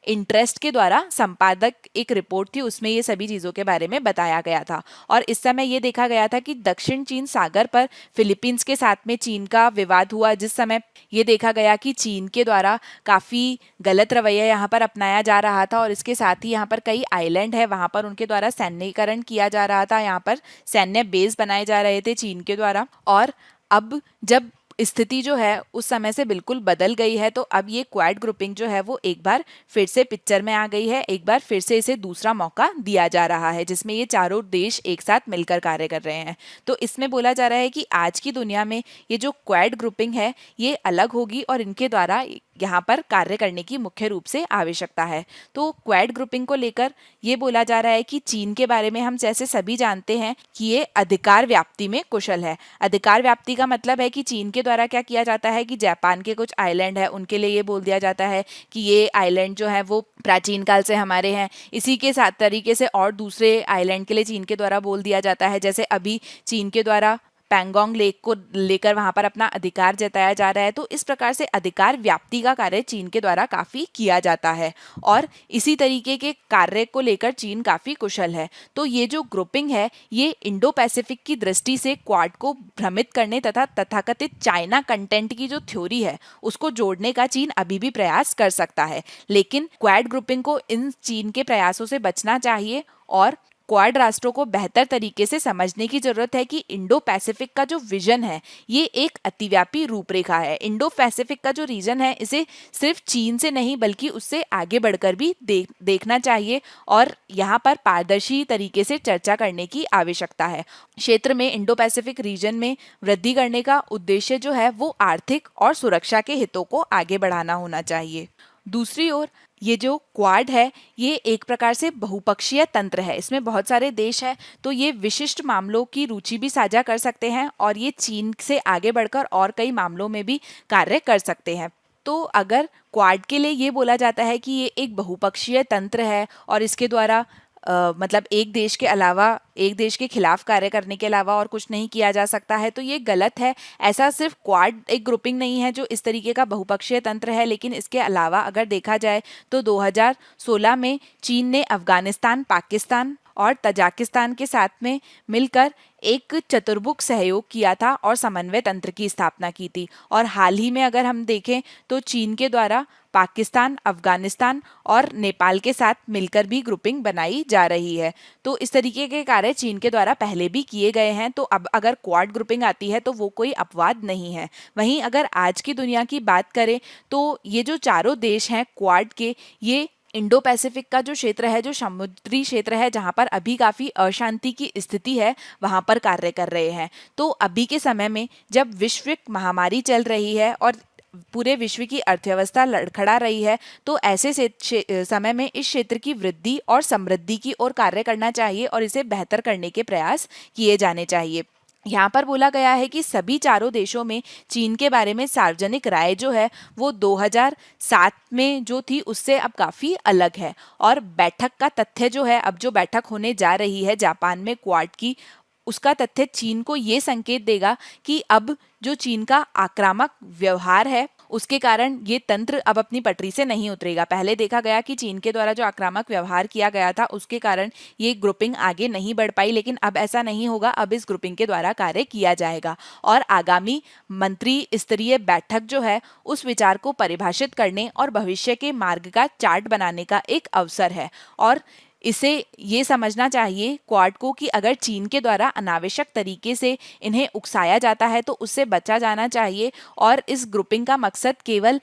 interest के द्वारा संपादक एक रिपोर्ट थी, उसमें ये सभी चीज़ों के बारे में बताया गया था। और इस समय ये देखा गया था कि दक्षिण चीन सागर पर फिलीपींस के साथ में चीन का विवाद हुआ, जिस समय ये देखा गया कि चीन के द्वारा काफ़ी गलत रवैया यहाँ पर अपनाया जा रहा था। और इसके साथ ही यहाँ पर कई आइलैंड है, वहाँ पर उनके द्वारा सैन्यीकरण किया जा रहा था, यहाँ पर सैन्य बेस बनाए जा रहे थे चीन के द्वारा। और अब जब स्थिति जो है उस समय से बिल्कुल बदल गई है, तो अब ये क्वाड ग्रुपिंग जो है वो एक बार फिर से पिक्चर में आ गई है, एक बार फिर से इसे दूसरा मौका दिया जा रहा है, जिसमें ये चारों देश एक साथ मिलकर कार्य कर रहे हैं। तो इसमें बोला जा रहा है कि आज की दुनिया में ये जो क्वाड ग्रुपिंग है ये अलग होगी और इनके द्वारा यहाँ पर कार्य करने की मुख्य रूप से आवश्यकता है। तो क्वाड ग्रुपिंग को लेकर ये बोला जा रहा है कि चीन के बारे में हम जैसे सभी जानते हैं कि ये अधिकार व्याप्ति में कुशल है। अधिकार व्याप्ति का मतलब है कि चीन के द्वारा क्या किया जाता है कि जापान के कुछ आइलैंड है उनके लिए ये बोल दिया जाता है कि ये आइलैंड जो है वो प्राचीन काल से हमारे हैं। इसी के साथ तरीके से और दूसरे आइलैंड के लिए चीन के द्वारा बोल दिया जाता है, जैसे अभी चीन के द्वारा पैंगोंग लेक को लेकर वहां पर अपना अधिकार जताया जा रहा है। तो इस प्रकार से अधिकार व्याप्ति का कार्य चीन के द्वारा काफी किया जाता है और इसी तरीके के कार्य को लेकर चीन काफी कुशल है। तो ये जो ग्रुपिंग है ये इंडो पैसिफिक की दृष्टि से क्वाड को भ्रमित करने तथा तथाकथित चाइना कंटेंट की जो थ्योरी है उसको जोड़ने का चीन अभी भी प्रयास कर सकता है, लेकिन क्वाड ग्रुपिंग को इन चीन के प्रयासों से बचना चाहिए और क्वाड राष्ट्रों को बेहतर तरीके से समझने की जरूरत है कि इंडो पैसिफिक का जो विजन है ये एक अतिव्यापी रूपरेखा है। इंडो पैसिफिक का जो रीजन है इसे सिर्फ चीन से नहीं बल्कि उससे आगे बढ़कर भी देखना चाहिए और यहाँ पर पारदर्शी तरीके से चर्चा करने की आवश्यकता है। क्षेत्र में इंडो पैसिफिक रीजन में वृद्धि करने का उद्देश्य जो है वो आर्थिक और सुरक्षा के हितों को आगे बढ़ाना होना चाहिए। दूसरी ओर ये जो क्वाड है ये एक प्रकार से बहुपक्षीय तंत्र है, इसमें बहुत सारे देश हैं, तो ये विशिष्ट मामलों की रुचि भी साझा कर सकते हैं और ये चीन से आगे बढ़कर और कई मामलों में भी कार्य कर सकते हैं। तो अगर क्वाड के लिए ये बोला जाता है कि ये एक बहुपक्षीय तंत्र है और इसके द्वारा मतलब एक देश के अलावा एक देश के खिलाफ कार्य करने के अलावा और कुछ नहीं किया जा सकता है, तो ये गलत है। ऐसा सिर्फ क्वाड एक ग्रुपिंग नहीं है जो इस तरीके का बहुपक्षीय तंत्र है, लेकिन इसके अलावा अगर देखा जाए तो 2016 में चीन ने अफगानिस्तान, पाकिस्तान और तजाकिस्तान के साथ में मिलकर एक चतुर्मुख सहयोग किया था और समन्वय तंत्र की स्थापना की थी। और हाल ही में अगर हम देखें तो चीन के द्वारा पाकिस्तान, अफगानिस्तान और नेपाल के साथ मिलकर भी ग्रुपिंग बनाई जा रही है। तो इस तरीके के कार्य चीन के द्वारा पहले भी किए गए हैं, तो अब अगर क्वाड ग्रुपिंग आती है तो वो कोई अपवाद नहीं है। वहीं अगर आज की दुनिया की बात करें तो ये जो चारों देश हैं क्वाड के, ये इंडो पैसिफिक का जो क्षेत्र है, जो समुद्री क्षेत्र है जहाँ पर अभी काफ़ी अशांति की स्थिति है, वहाँ पर कार्य कर रहे हैं। तो अभी के समय में जब वैश्विक महामारी चल रही है और पूरे विश्व की अर्थव्यवस्था लड़खड़ा रही है, तो ऐसे समय में इस क्षेत्र की वृद्धि और समृद्धि की ओर कार्य करना चाहिए और इसे बेहतर करने के प्रयास किए जाने चाहिए। यहाँ पर बोला गया है कि सभी चारों देशों में चीन के बारे में सार्वजनिक राय जो है वो 2007 में जो थी उससे अब काफ़ी अलग है और बैठक का तथ्य जो है, अब जो बैठक होने जा रही है जापान में क्वाड की, उसका तथ्य चीन को ये संकेत देगा कि अब जो चीन का आक्रामक व्यवहार है उसके कारण ये तंत्र अब अपनी पटरी से नहीं उतरेगा। पहले देखा गया कि चीन के द्वारा जो आक्रामक व्यवहार किया गया था उसके कारण ये ग्रुपिंग आगे नहीं बढ़ पाई, लेकिन अब ऐसा नहीं होगा। अब इस ग्रुपिंग के द्वारा कार्य किया जाएगा और आगामी मंत्री स्तरीय बैठक जो है उस विचार को परिभाषित करने और भविष्य के मार्ग का चार्ट बनाने का एक अवसर है। और इसे ये समझना चाहिए क्वाड को कि अगर चीन के द्वारा अनावश्यक तरीके से इन्हें उकसाया जाता है तो उससे बचा जाना चाहिए और इस ग्रुपिंग का मकसद केवल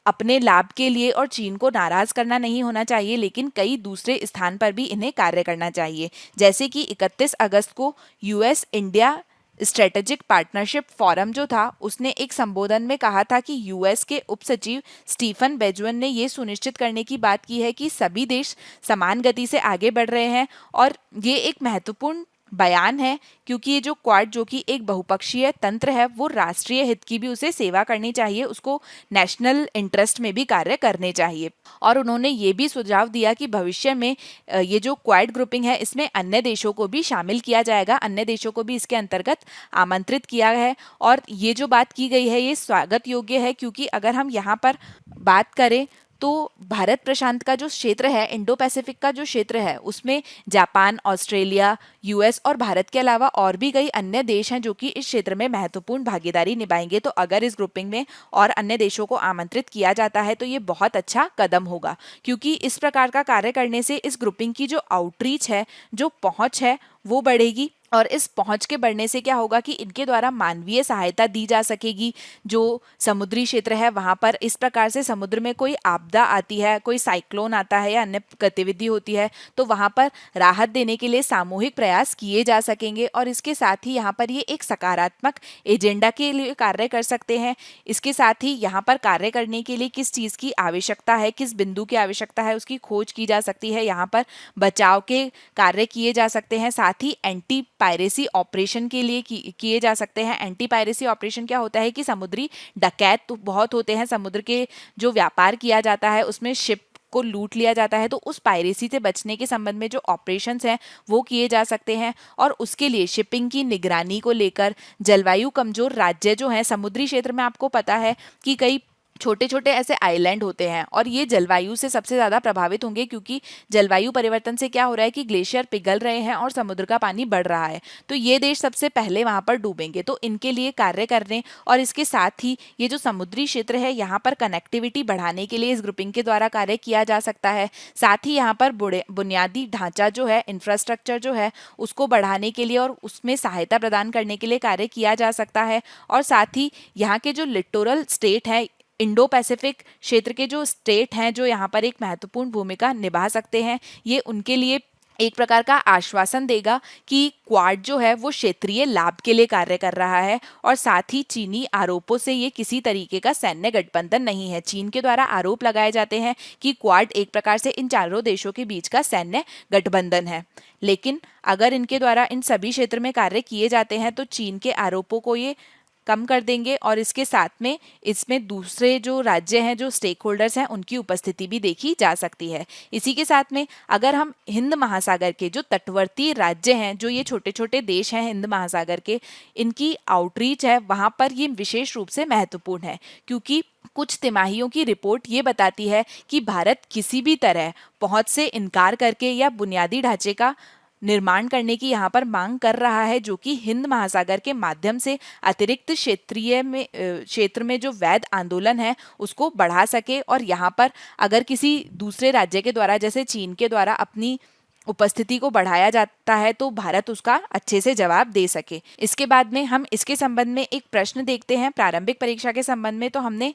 अपने लाभ के लिए और चीन को नाराज करना नहीं होना चाहिए, लेकिन कई दूसरे स्थान पर भी इन्हें कार्य करना चाहिए। जैसे कि 31 अगस्त को US India strategic partnership forum जो था उसने एक संबोधन में कहा था कि यूएस के उप सचिव स्टीफन बेजुअन ने ये सुनिश्चित करने की बात की है कि सभी देश समान गति से आगे बढ़ रहे हैं और ये एक महत्वपूर्ण बयान है क्योंकि ये जो क्वाड जो कि एक बहुपक्षीय तंत्र है वो राष्ट्रीय हित की भी उसे सेवा करनी चाहिए, उसको नेशनल इंटरेस्ट में भी कार्य करने चाहिए। और उन्होंने ये भी सुझाव दिया कि भविष्य में ये जो क्वाड ग्रुपिंग है इसमें अन्य देशों को भी शामिल किया जाएगा, अन्य देशों को भी इसके अंतर्गत आमंत्रित किया है। और ये जो बात की गई है ये स्वागत योग्य है क्योंकि अगर हम यहाँ पर बात करें तो भारत प्रशांत का जो क्षेत्र है, इंडो पैसिफिक का जो क्षेत्र है, उसमें जापान, ऑस्ट्रेलिया, यूएस और भारत के अलावा और भी कई अन्य देश हैं जो कि इस क्षेत्र में महत्वपूर्ण भागीदारी निभाएंगे। तो अगर इस ग्रुपिंग में और अन्य देशों को आमंत्रित किया जाता है तो ये बहुत अच्छा कदम होगा, क्योंकि इस प्रकार का कार्य करने से इस ग्रुपिंग की जो आउटरीच है, जो पहुंच है, वो बढ़ेगी। और इस पहुंच के बढ़ने से क्या होगा कि इनके द्वारा मानवीय सहायता दी जा सकेगी। जो समुद्री क्षेत्र है वहां पर इस प्रकार से समुद्र में कोई आपदा आती है, कोई साइक्लोन आता है या अन्य गतिविधि होती है, तो वहां पर राहत देने के लिए सामूहिक प्रयास किए जा सकेंगे। और इसके साथ ही यहाँ पर ये एक सकारात्मक एजेंडा के लिए कार्य कर सकते हैं। इसके साथ ही यहाँ पर कार्य करने के लिए किस चीज़ की आवश्यकता है, किस बिंदु की आवश्यकता है, उसकी खोज की जा सकती है। यहाँ पर बचाव के कार्य किए जा सकते हैं। साथ ही एंटी पायरेसी ऑपरेशन के लिए किए जा सकते हैं। एंटी पायरेसी ऑपरेशन क्या होता है कि समुद्री डकैत तो बहुत होते हैं, समुद्र के जो व्यापार किया जाता है उसमें शिप को लूट लिया जाता है, तो उस पायरेसी से बचने के संबंध में जो ऑपरेशंस हैं वो किए जा सकते हैं। और उसके लिए शिपिंग की निगरानी को लेकर जलवायु कमजोर राज्य जो हैं, समुद्री क्षेत्र में आपको पता है कि कई छोटे छोटे ऐसे आइलैंड होते हैं और ये जलवायु से सबसे ज़्यादा प्रभावित होंगे, क्योंकि जलवायु परिवर्तन से क्या हो रहा है कि ग्लेशियर पिघल रहे हैं और समुद्र का पानी बढ़ रहा है। तो ये देश सबसे पहले वहाँ पर डूबेंगे। तो इनके लिए कार्य करने और इसके साथ ही ये जो समुद्री क्षेत्र है यहाँ पर कनेक्टिविटी बढ़ाने के लिए इस ग्रुपिंग के द्वारा कार्य किया जा सकता है। साथ ही यहाँ पर बुनियादी ढांचा जो है, इंफ्रास्ट्रक्चर जो है, उसको बढ़ाने के लिए और उसमें सहायता प्रदान करने के लिए कार्य किया जा सकता है। और साथ ही यहाँ के जो लिटोरल स्टेट है, इंडो पैसिफिक क्षेत्र के जो स्टेट हैं जो यहाँ पर एक महत्वपूर्ण भूमिका निभा सकते हैं, ये उनके लिए एक प्रकार का आश्वासन देगा कि क्वाड जो है वो क्षेत्रीय लाभ के लिए कार्य कर रहा है। और साथ ही चीनी आरोपों से ये किसी तरीके का सैन्य गठबंधन नहीं है। चीन के द्वारा आरोप लगाए जाते हैं कि क्वाड एक प्रकार से इन चारों देशों के बीच का सैन्य गठबंधन है, लेकिन अगर इनके द्वारा इन सभी क्षेत्र में कार्य किए जाते हैं तो चीन के आरोपों को ये कम कर देंगे। और इसके साथ में इसमें दूसरे जो राज्य हैं, जो स्टेक होल्डर्स हैं, उनकी उपस्थिति भी देखी जा सकती है। इसी के साथ में अगर हम हिंद महासागर के जो तटवर्ती राज्य हैं, जो ये छोटे छोटे देश हैं हिंद महासागर के, इनकी आउटरीच है वहाँ पर ये विशेष रूप से महत्वपूर्ण है, क्योंकि कुछ तिमाहियों की रिपोर्ट ये बताती है कि भारत किसी भी तरह पहुंच से इनकार करके या बुनियादी ढांचे का निर्माण करने की यहाँ पर मांग कर रहा है, जो कि हिंद महासागर के माध्यम से अतिरिक्त क्षेत्र में जो वैध आंदोलन है उसको बढ़ा सके। और यहाँ पर अगर किसी दूसरे राज्य के द्वारा, जैसे चीन के द्वारा, अपनी उपस्थिति को बढ़ाया जाता है तो भारत उसका अच्छे से जवाब दे सके। इसके बाद में हम इसके संबंध में एक प्रश्न देखते हैं प्रारंभिक परीक्षा के संबंध में। तो हमने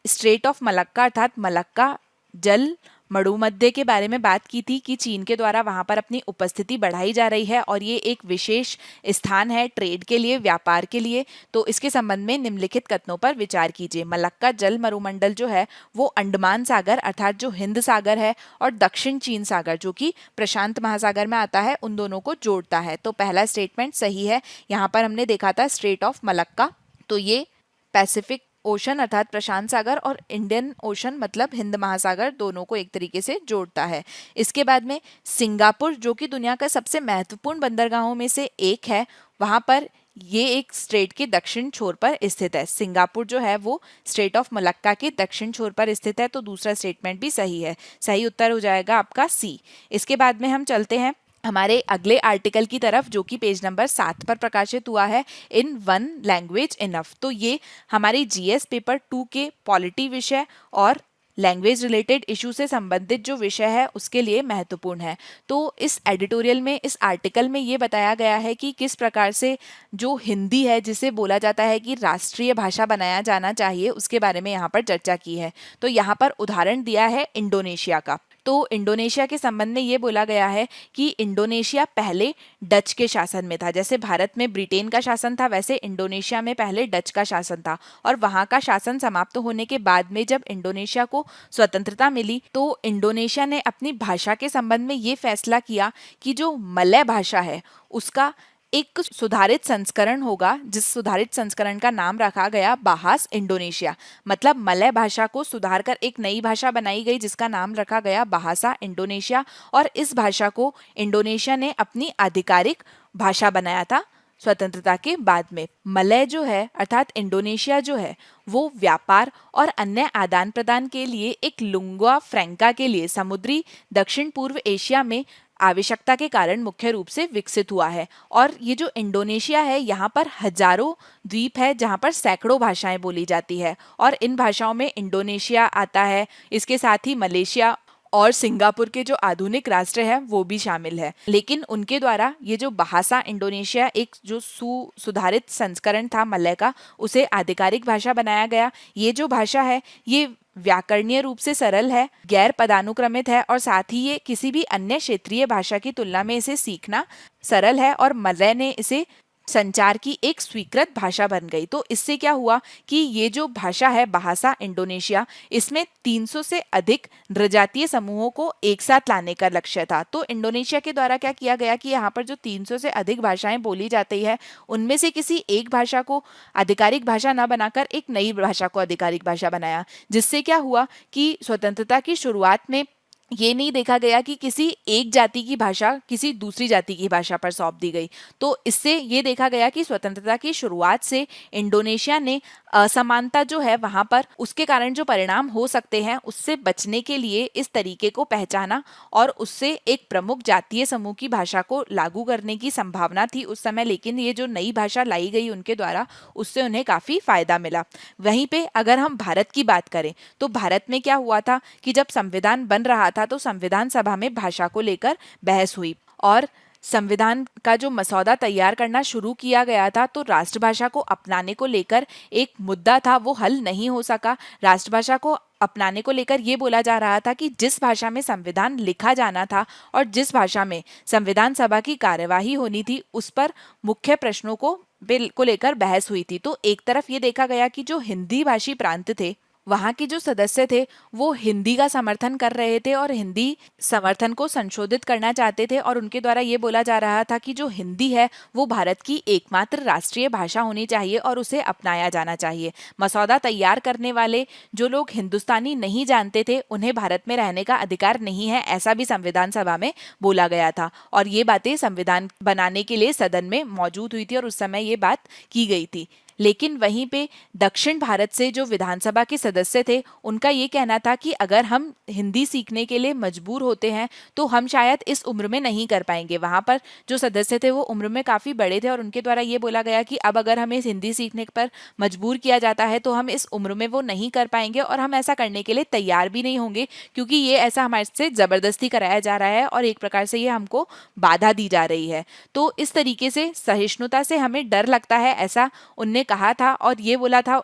स्ट्रेट ऑफ मलक्का अर्थात मलक्का जल मरुमध्य के बारे में बात की थी कि चीन के द्वारा वहां पर अपनी उपस्थिति बढ़ाई जा रही है और ये एक विशेष स्थान है ट्रेड के लिए, व्यापार के लिए। तो इसके संबंध में निम्नलिखित कथनों पर विचार कीजिए। मलक्का जल मरुमंडल जो है वो अंडमान सागर अर्थात जो हिंद सागर है और दक्षिण चीन सागर जो कि प्रशांत महासागर में आता है, उन दोनों को जोड़ता है। तो पहला स्टेटमेंट सही है। यहाँ पर हमने देखा था स्ट्रेट ऑफ मलक्का, तो ये पैसिफिक ओशन अर्थात प्रशांत सागर और इंडियन ओशन मतलब हिंद महासागर, दोनों को एक तरीके से जोड़ता है। इसके बाद में सिंगापुर जो कि दुनिया का सबसे महत्वपूर्ण बंदरगाहों में से एक है, वहां पर ये एक स्ट्रेट के दक्षिण छोर पर स्थित है। सिंगापुर जो है वो स्ट्रेट ऑफ मलक्का के दक्षिण छोर पर स्थित है। तो दूसरा स्टेटमेंट भी सही है। सही उत्तर हो जाएगा आपका सी। इसके बाद में हम चलते हैं हमारे अगले आर्टिकल की तरफ, जो कि पेज नंबर 7 पर प्रकाशित हुआ है, इन वन लैंग्वेज इनफ। तो ये हमारे जीएस पेपर 2 के पॉलिटी विषय और लैंग्वेज रिलेटेड इशू से संबंधित जो विषय है उसके लिए महत्वपूर्ण है। तो इस एडिटोरियल में, इस आर्टिकल में ये बताया गया है कि किस प्रकार से जो हिंदी है, जिसे बोला जाता है कि राष्ट्रीय भाषा बनाया जाना चाहिए, उसके बारे में यहाँ पर चर्चा की है। तो यहाँ पर उदाहरण दिया है इंडोनेशिया का। तो इंडोनेशिया के संबंध में ये बोला गया है कि इंडोनेशिया पहले डच के शासन में था। जैसे भारत में ब्रिटेन का शासन था, वैसे इंडोनेशिया में पहले डच का शासन था। और वहाँ का शासन समाप्त होने के बाद में जब इंडोनेशिया को स्वतंत्रता मिली तो इंडोनेशिया ने अपनी भाषा के संबंध में ये फैसला किया कि जो मलय भाषा है उसका एक सुधारित संस्करण होगा, जिस सुधारित संस्करण का नाम रखा गया बाहास इंडोनेशिया। मतलब मलय भाषा को सुधार कर एक नई भाषा बनाई गई जिसका नाम रखा गया बाहासा इंडोनेशिया। और इस भाषा को इंडोनेशिया ने अपनी आधिकारिक भाषा बनाया था स्वतंत्रता के बाद में। मलय जो है अर्थात इंडोनेशिया जो है वो व्यापार और अन्य आदान प्रदान के लिए एक लुंगुआ फ्रैंका के लिए समुद्री दक्षिण पूर्व एशिया में आवश्यकता के कारण मुख्य रूप से विकसित हुआ है। और ये जो इंडोनेशिया है यहाँ पर हजारों द्वीप है जहाँ पर सैकड़ों भाषाएं बोली जाती है और इन भाषाओं में इंडोनेशिया आता है, इसके साथ ही मलेशिया और सिंगापुर के जो आधुनिक राष्ट्र है वो भी शामिल है। लेकिन उनके द्वारा ये जो भाषा इंडोनेशिया एक जो सुधारित संस्करण था मलय का, उसे आधिकारिक भाषा बनाया गया। ये जो भाषा है ये व्याकरणीय रूप से सरल है, गैर पदानुक्रमित है और साथ ही ये किसी भी अन्य क्षेत्रीय भाषा की तुलना में इसे सीखना सरल है और मलय ने इसे संचार की एक स्वीकृत भाषा बन गई। तो इससे क्या हुआ कि ये जो भाषा है भाषा इंडोनेशिया, इसमें 300 से अधिक नृजातीय समूहों को एक साथ लाने का लक्ष्य था। तो इंडोनेशिया के द्वारा क्या किया गया कि यहाँ पर जो 300 से अधिक भाषाएं बोली जाती है उनमें से किसी एक भाषा को आधिकारिक भाषा न बनाकर एक नई भाषा को आधिकारिक भाषा बनाया, जिससे क्या हुआ कि स्वतंत्रता की शुरुआत में ये नहीं देखा गया कि किसी एक जाति की भाषा किसी दूसरी जाति की भाषा पर सौंप दी गई। तो इससे ये देखा गया कि स्वतंत्रता की शुरुआत से इंडोनेशिया ने असमानता जो है वहां पर उसके कारण जो परिणाम हो सकते हैं उससे बचने के लिए इस तरीके को पहचाना और उससे एक प्रमुख जातीय समूह की भाषा को लागू करने की संभावना थी उस समय। लेकिन ये जो नई भाषा लाई गई उनके द्वारा उससे उन्हें काफी फायदा मिला। वहीं पे अगर हम भारत की बात करें तो भारत में क्या हुआ था कि जब संविधान बन रहा था तो संविधान सभा में भाषा को लेकर बहस हुई और संविधान का जो मसौदा तैयार करना शुरू किया गया था तो राष्ट्रभाषा को अपनाने को लेकर एक मुद्दा था, वो हल नहीं हो सका। राष्ट्रभाषा को अपनाने को लेकर ये बोला जा रहा था कि जिस भाषा में संविधान लिखा जाना था और जिस भाषा में संविधान सभा की कार्यवाही होनी थी उस पर मुख्य प्रश्नों को बिल को लेकर बहस हुई थी। तो एक तरफ ये देखा गया कि जो हिंदी भाषी प्रांत थे वहाँ के जो सदस्य थे वो हिंदी का समर्थन कर रहे थे और हिंदी समर्थन को संशोधित करना चाहते थे और उनके द्वारा ये बोला जा रहा था कि जो हिंदी है वो भारत की एकमात्र राष्ट्रीय भाषा होनी चाहिए और उसे अपनाया जाना चाहिए। मसौदा तैयार करने वाले जो लोग हिंदुस्तानी नहीं जानते थे उन्हें भारत में रहने का अधिकार नहीं है, ऐसा भी संविधान सभा में बोला गया था और ये बातें संविधान बनाने के लिए सदन में मौजूद हुई थी और उस समय ये बात की गई थी। लेकिन वहीं पे दक्षिण भारत से जो विधानसभा के सदस्य थे उनका ये कहना था कि अगर हम हिंदी सीखने के लिए मजबूर होते हैं तो हम शायद इस उम्र में नहीं कर पाएंगे। वहाँ पर जो सदस्य थे वो उम्र में काफ़ी बड़े थे और उनके द्वारा ये बोला गया कि अब अगर हमें हिंदी सीखने पर मजबूर किया जाता है तो हम इस उम्र में वो नहीं कर पाएंगे और हम ऐसा करने के लिए तैयार भी नहीं होंगे, क्योंकि ये ऐसा हमारे से ज़बरदस्ती कराया जा रहा है और एक प्रकार से ये हमको बाधा दी जा रही है। तो इस तरीके से सहिष्णुता से हमें डर लगता है, ऐसा उनने कहा था। और ये बोला था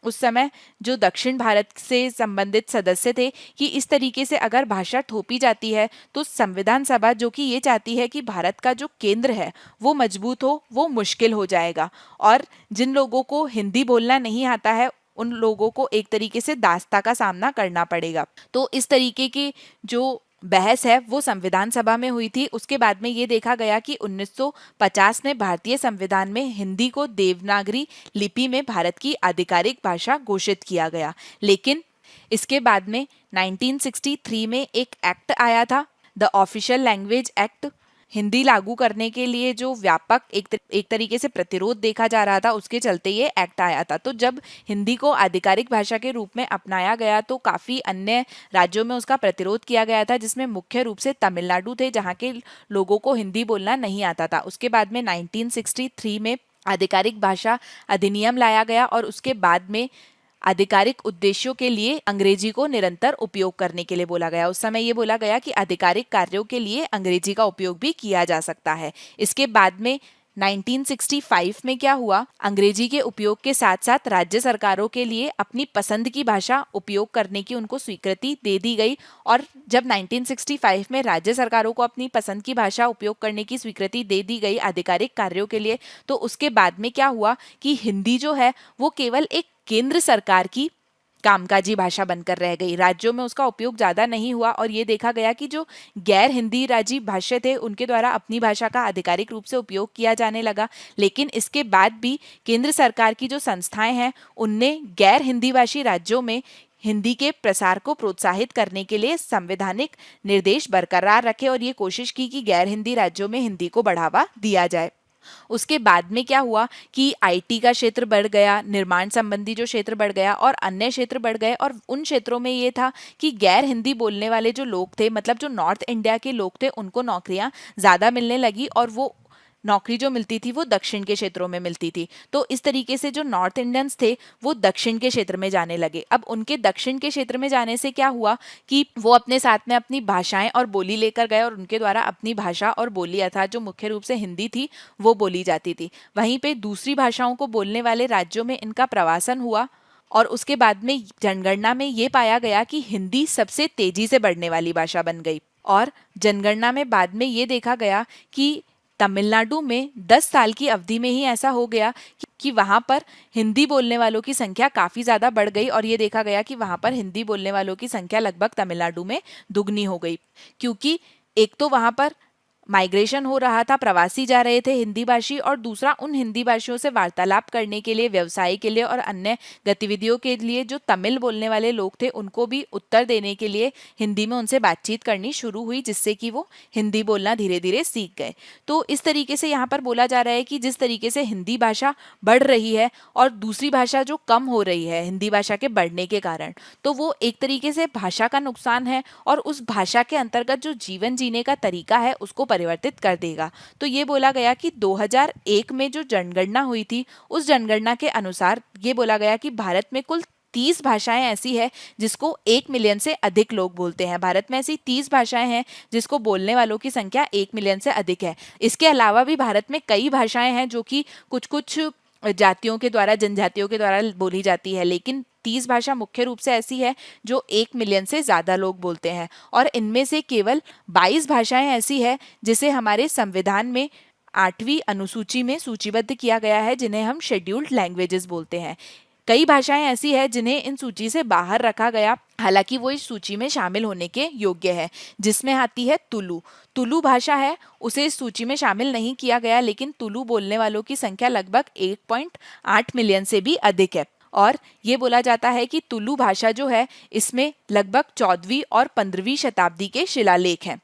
उस समय जो दक्षिण भारत से संबंधित सदस्य थे कि इस तरीके से अगर भाषा थोपी जाती है तो संविधान सभा जो कि ये चाहती है कि भारत का जो केंद्र है वो मजबूत हो, वो मुश्किल हो जाएगा और जिन लोगों को हिंदी बोलना नहीं आता है उन लोगों को एक तरीके से दास्ता का सामना करना पड़ेगा। तो इस तरीके की जो बहस है वो संविधान सभा में हुई थी। उसके बाद में ये देखा गया कि 1950 में भारतीय संविधान में हिंदी को देवनागरी लिपि में भारत की आधिकारिक भाषा घोषित किया गया। लेकिन इसके बाद में 1963 में एक एक्ट आया था, the official language act. Hindi लागू करने के लिए जो व्यापक एक तरीके से प्रतिरोध देखा जा रहा था उसके चलते ये एक्ट आया था। तो जब हिंदी को आधिकारिक भाषा के रूप में अपनाया गया तो काफ़ी अन्य राज्यों में उसका प्रतिरोध किया गया था, जिसमें मुख्य रूप से तमिलनाडु थे जहाँ के लोगों को हिंदी बोलना नहीं आता था। उसके बाद में 1963 में आधिकारिक भाषा अधिनियम लाया गया और उसके बाद में आधिकारिक उद्देश्यों के लिए अंग्रेजी को निरंतर उपयोग करने के लिए बोला गया। उस समय ये बोला गया कि आधिकारिक कार्यों के लिए अंग्रेजी का उपयोग भी किया जा सकता है। इसके बाद में 1965 में क्या हुआ, अंग्रेजी के उपयोग के साथ साथ राज्य सरकारों के लिए अपनी पसंद की भाषा उपयोग करने की उनको स्वीकृति दे दी गई। और जब 1965 में राज्य सरकारों को अपनी पसंद की भाषा उपयोग करने की स्वीकृति दे दी गई आधिकारिक कार्यों के लिए, तो उसके बाद में क्या हुआ कि हिंदी जो है वो केवल एक केंद्र सरकार की कामकाजी भाषा बनकर रह गई। राज्यों में उसका उपयोग ज़्यादा नहीं हुआ और ये देखा गया कि जो गैर हिंदी राज्य भाषा थे उनके द्वारा अपनी भाषा का आधिकारिक रूप से उपयोग किया जाने लगा। लेकिन इसके बाद भी केंद्र सरकार की जो संस्थाएं हैं उनने गैर हिंदी भाषी राज्यों में हिंदी के प्रसार को प्रोत्साहित करने के लिए संवैधानिक निर्देश बरकरार रखे और ये कोशिश की कि गैर हिंदी राज्यों में हिंदी को बढ़ावा दिया जाए। उसके बाद में क्या हुआ कि आईटी का क्षेत्र बढ़ गया, निर्माण संबंधी जो क्षेत्र बढ़ गया और अन्य क्षेत्र बढ़ गए, और उन क्षेत्रों में ये था कि गैर हिंदी बोलने वाले जो लोग थे, मतलब जो नॉर्थ इंडिया के लोग थे, उनको नौकरियां ज़्यादा मिलने लगी और वो नौकरी जो मिलती थी वो दक्षिण के क्षेत्रों में मिलती थी। तो इस तरीके से जो नॉर्थ इंडियंस थे वो दक्षिण के क्षेत्र में जाने लगे। अब उनके दक्षिण के क्षेत्र में जाने से क्या हुआ कि वो अपने साथ में अपनी भाषाएं और बोली लेकर गए और उनके द्वारा अपनी भाषा और बोली अर्थात जो मुख्य रूप से हिंदी थी वो बोली जाती थी। वहीं पे दूसरी भाषाओं को बोलने वाले राज्यों में इनका प्रवासन हुआ और उसके बाद में जनगणना में ये पाया गया कि हिंदी सबसे तेजी से बढ़ने वाली भाषा बन गई। और जनगणना में बाद में ये देखा गया कि तमिलनाडु में 10 साल की अवधि में ही ऐसा हो गया कि वहाँ पर हिंदी बोलने वालों की संख्या काफ़ी ज़्यादा बढ़ गई और ये देखा गया कि वहाँ पर हिंदी बोलने वालों की संख्या लगभग तमिलनाडु में दुगनी हो गई, क्योंकि एक तो वहाँ पर माइग्रेशन हो रहा था, प्रवासी जा रहे थे हिंदी भाषी, और दूसरा उन हिंदी भाषियों से वार्तालाप करने के लिए, व्यवसाय के लिए और अन्य गतिविधियों के लिए जो तमिल बोलने वाले लोग थे उनको भी उत्तर देने के लिए हिंदी में उनसे बातचीत करनी शुरू हुई, जिससे कि वो हिंदी बोलना धीरे धीरे सीख गए। तो इस तरीके से यहाँ पर बोला जा रहा है कि जिस तरीके से हिंदी भाषा बढ़ रही है और दूसरी भाषा जो कम हो रही है हिंदी भाषा के बढ़ने के कारण, तो वो एक तरीके से भाषा का नुकसान है और उस भाषा के अंतर्गत जो जीवन जीने का तरीका है उसको परिवर्तित कर देगा। तो ये बोला गया कि 2001 में जो जनगणना हुई थी उस जनगणना के अनुसार ये बोला गया कि भारत में कुल 30 भाषाएं ऐसी है जिसको 1 मिलियन से अधिक लोग बोलते हैं। भारत में ऐसी 30 भाषाएं हैं जिसको बोलने वालों की संख्या 1 मिलियन से अधिक है। इसके अलावा भी भारत में कई भाषाएं हैं जो कि कुछ कुछ जातियों के द्वारा, जनजातियों के द्वारा बोली जाती है, लेकिन 30 भाषा मुख्य रूप से ऐसी है जो 1 मिलियन से ज़्यादा लोग बोलते हैं। और इनमें से केवल 22 भाषाएं ऐसी है जिसे हमारे संविधान में 8वीं अनुसूची में सूचीबद्ध किया गया है, जिन्हें हम शेड्यूल्ड लैंग्वेजेस बोलते हैं। कई भाषाएं ऐसी है जिन्हें इन सूची से बाहर रखा गया, हालांकि वो इस सूची में शामिल होने के योग्य है, जिसमें आती है तुलु। तुलु भाषा है, उसे इस सूची में शामिल नहीं किया गया, लेकिन तुलु बोलने वालों की संख्या लगभग 1.8 मिलियन से भी अधिक है। और ये बोला जाता है कि तुलु भाषा जो है इसमें लगभग 14वीं और 15वीं शताब्दी के शिलालेख हैं।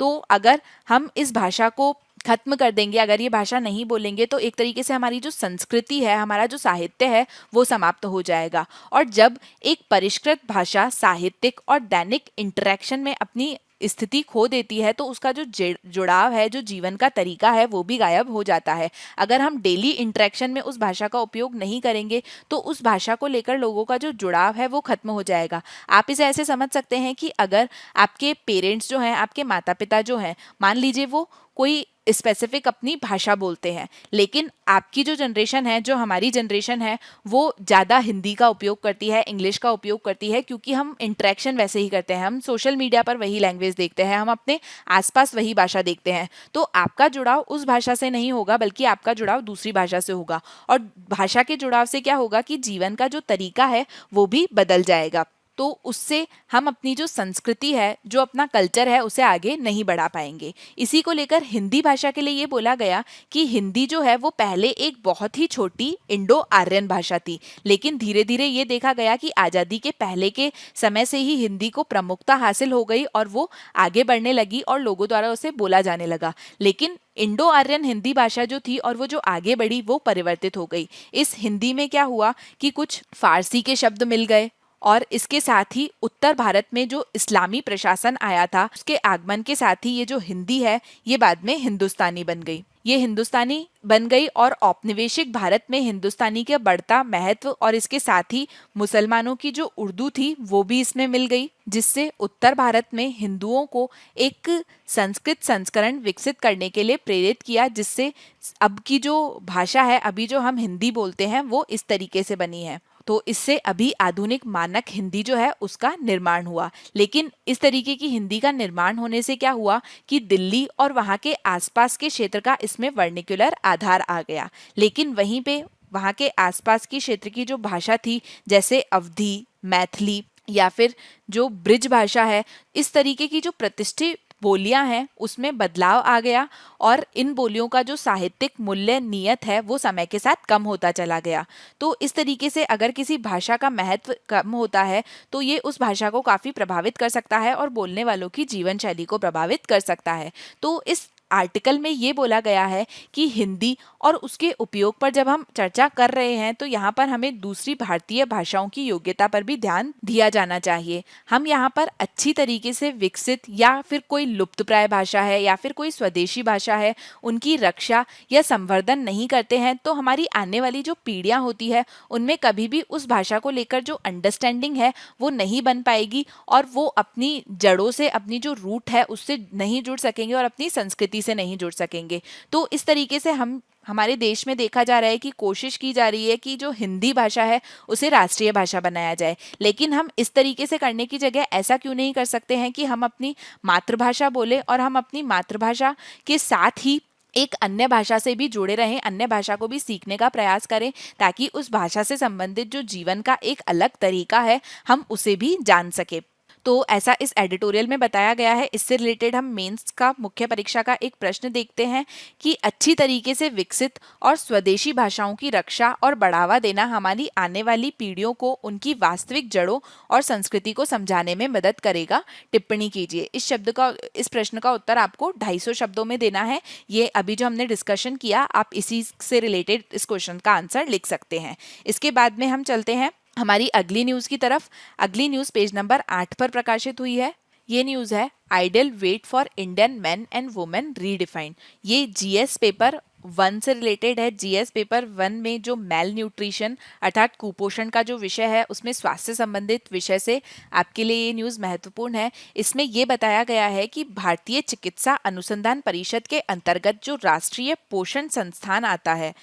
तो अगर हम इस भाषा को खत्म कर देंगे, अगर ये भाषा नहीं बोलेंगे, तो एक तरीके से हमारी जो संस्कृति है, हमारा जो साहित्य है वो समाप्त हो जाएगा। और जब एक परिष्कृत भाषा साहित्यिक और दैनिक इंटरेक्शन में अपनी स्थिति खो देती है तो उसका जो जुड़ाव है, जो जीवन का तरीका है, वो भी गायब हो जाता है। अगर हम डेली इंटरेक्शन में उस भाषा का उपयोग नहीं करेंगे तो उस भाषा को लेकर लोगों का जो जुड़ाव है वो खत्म हो जाएगा। आप इसे ऐसे समझ सकते हैं कि अगर आपके पेरेंट्स जो हैं, आपके माता पिता जो हैं, मान लीजिए वो कोई स्पेसिफिक अपनी भाषा बोलते हैं, लेकिन आपकी जो जनरेशन है, जो हमारी जनरेशन है, वो ज़्यादा हिंदी का उपयोग करती है, इंग्लिश का उपयोग करती है, क्योंकि हम इंटरेक्शन वैसे ही करते हैं, हम सोशल मीडिया पर वही लैंग्वेज देखते हैं, हम अपने आसपास वही भाषा देखते हैं। तो आपका जुड़ाव उस भाषा से नहीं होगा, बल्कि आपका जुड़ाव दूसरी भाषा से होगा। और भाषा के जुड़ाव से क्या होगा कि जीवन का जो तरीका है वो भी बदल जाएगा। तो उससे हम अपनी जो संस्कृति है, जो अपना कल्चर है, उसे आगे नहीं बढ़ा पाएंगे। इसी को लेकर हिंदी भाषा के लिए ये बोला गया कि हिंदी जो है वो पहले एक बहुत ही छोटी इंडो आर्यन भाषा थी, लेकिन धीरे धीरे ये देखा गया कि आज़ादी के पहले के समय से ही हिंदी को प्रमुखता हासिल हो गई और वो आगे बढ़ने लगी और लोगों द्वारा उसे बोला जाने लगा। लेकिन इंडो आर्यन हिंदी भाषा जो थी और वो जो आगे बढ़ी वो परिवर्तित हो गई। इस हिंदी में क्या हुआ कि कुछ फारसी के शब्द मिल गए और इसके साथ ही उत्तर भारत में जो इस्लामी प्रशासन आया था उसके आगमन के साथ ही ये जो हिंदी है ये बाद में हिंदुस्तानी बन गई। ये हिंदुस्तानी बन गई और औपनिवेशिक भारत में हिंदुस्तानी का बढ़ता महत्व और इसके साथ ही मुसलमानों की जो उर्दू थी वो भी इसमें मिल गई, जिससे उत्तर भारत में हिंदुओं को एक संस्कृत संस्करण विकसित करने के लिए प्रेरित किया, जिससे अब की जो भाषा है, अभी जो हम हिंदी बोलते हैं, वो इस तरीके से बनी है। तो इससे अभी आधुनिक मानक हिंदी जो है उसका निर्माण हुआ। लेकिन इस तरीके की हिंदी का निर्माण होने से क्या हुआ कि दिल्ली और वहाँ के आसपास के क्षेत्र का इसमें वर्निकुलर आधार आ गया। लेकिन वहीं पे वहाँ के आसपास की क्षेत्र की जो भाषा थी, जैसे अवधी, मैथिली या फिर जो ब्रिज भाषा है, इस तरीके की जो प्रतिष्ठित बोलियां हैं उसमें बदलाव आ गया और इन बोलियों का जो साहित्यिक मूल्य नियत है वो समय के साथ कम होता चला गया। तो इस तरीके से अगर किसी भाषा का महत्व कम होता है तो ये उस भाषा को काफ़ी प्रभावित कर सकता है और बोलने वालों की जीवन शैली को प्रभावित कर सकता है। तो इस आर्टिकल में ये बोला गया है कि हिंदी और उसके उपयोग पर जब हम चर्चा कर रहे हैं तो यहाँ पर हमें दूसरी भारतीय भाषाओं की योग्यता पर भी ध्यान दिया जाना चाहिए। हम यहाँ पर अच्छी तरीके से विकसित या फिर कोई लुप्तप्राय भाषा है या फिर कोई स्वदेशी भाषा है उनकी रक्षा या संवर्धन नहीं करते हैं तो हमारी आने वाली जो पीढ़ियाँ होती है उनमें कभी भी उस भाषा को लेकर जो अंडरस्टैंडिंग है वो नहीं बन पाएगी और वो अपनी जड़ों से, अपनी जो रूट है उससे नहीं जुड़ सकेंगे और अपनी संस्कृति से नहीं जुड़ सकेंगे। तो इस तरीके से हमारे देश में देखा जा रहा है कि कोशिश की जा रही है कि जो हिंदी भाषा है उसे राष्ट्रीय भाषा बनाया जाए, लेकिन हम इस तरीके से करने की जगह ऐसा क्यों नहीं कर सकते हैं कि हम अपनी मातृभाषा बोले और हम अपनी मातृभाषा के साथ ही एक अन्य भाषा से भी जुड़े रहें, अन्य भाषा को भी सीखने का प्रयास करें ताकि उस भाषा से संबंधित जो जीवन का एक अलग तरीका है हम उसे भी जान सके। तो ऐसा इस एडिटोरियल में बताया गया है। इससे रिलेटेड हम मेंस का मुख्य परीक्षा का एक प्रश्न देखते हैं कि अच्छी तरीके से विकसित और स्वदेशी भाषाओं की रक्षा और बढ़ावा देना हमारी आने वाली पीढ़ियों को उनकी वास्तविक जड़ों और संस्कृति को समझाने में मदद करेगा। टिप्पणी कीजिए। इस प्रश्न का उत्तर आपको 250 शब्दों में देना है। ये अभी जो हमने डिस्कशन किया आप इसी से रिलेटेड इस क्वेश्चन का आंसर लिख सकते हैं। इसके बाद में हम चलते हैं हमारी अगली न्यूज़ की तरफ। अगली न्यूज़ पेज नंबर 8 पर प्रकाशित हुई है। ये न्यूज़ है ideal weight for Indian main and women redefined. ये जीएस पेपर 1 से रिलेटेड है। जीएस पेपर 1 में जो मेल न्यूट्रिशन अर्थात कुपोषण का जो विषय है उसमें स्वास्थ्य संबंधित विषय से आपके लिए ये न्यूज़ महत्वपूर्ण है। इसमें ये बताया गया है कि भारतीय चिकित्सा अनुसंधान परिषद के अंतर्गत जो राष्ट्रीय पोषण संस्थान आता है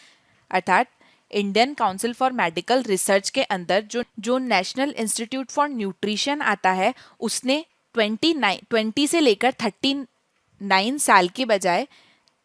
अर्थात Indian council for medical research के अंदर जो नेशनल इंस्टीट्यूट फॉर न्यूट्रिशन आता है उसने 20 से लेकर 39 साल के बजाय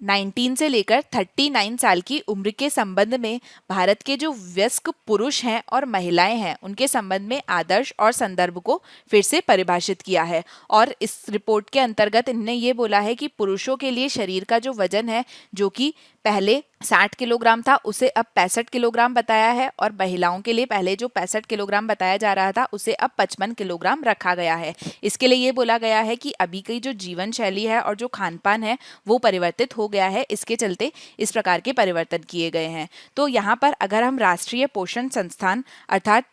19 से लेकर 39 साल की उम्र के संबंध में भारत के जो वयस्क पुरुष हैं और महिलाएं हैं उनके संबंध में आदर्श और संदर्भ को फिर से परिभाषित किया है। और इस रिपोर्ट के अंतर्गत इन्होंने ये बोला है कि पुरुषों के लिए शरीर का जो वजन है जो कि पहले 60 किलोग्राम था उसे अब 65 किलोग्राम बताया है और महिलाओं के लिए पहले जो 65 किलोग्राम बताया जा रहा था उसे अब 55 किलोग्राम रखा गया है। इसके लिए ये बोला गया है कि अभी की जो जीवन शैली है और जो खान पान है वो परिवर्तित हो गया है, इसके चलते इस प्रकार के परिवर्तन किए गए हैं। तो यहाँ पर अगर हम राष्ट्रीय पोषण संस्थान अर्थात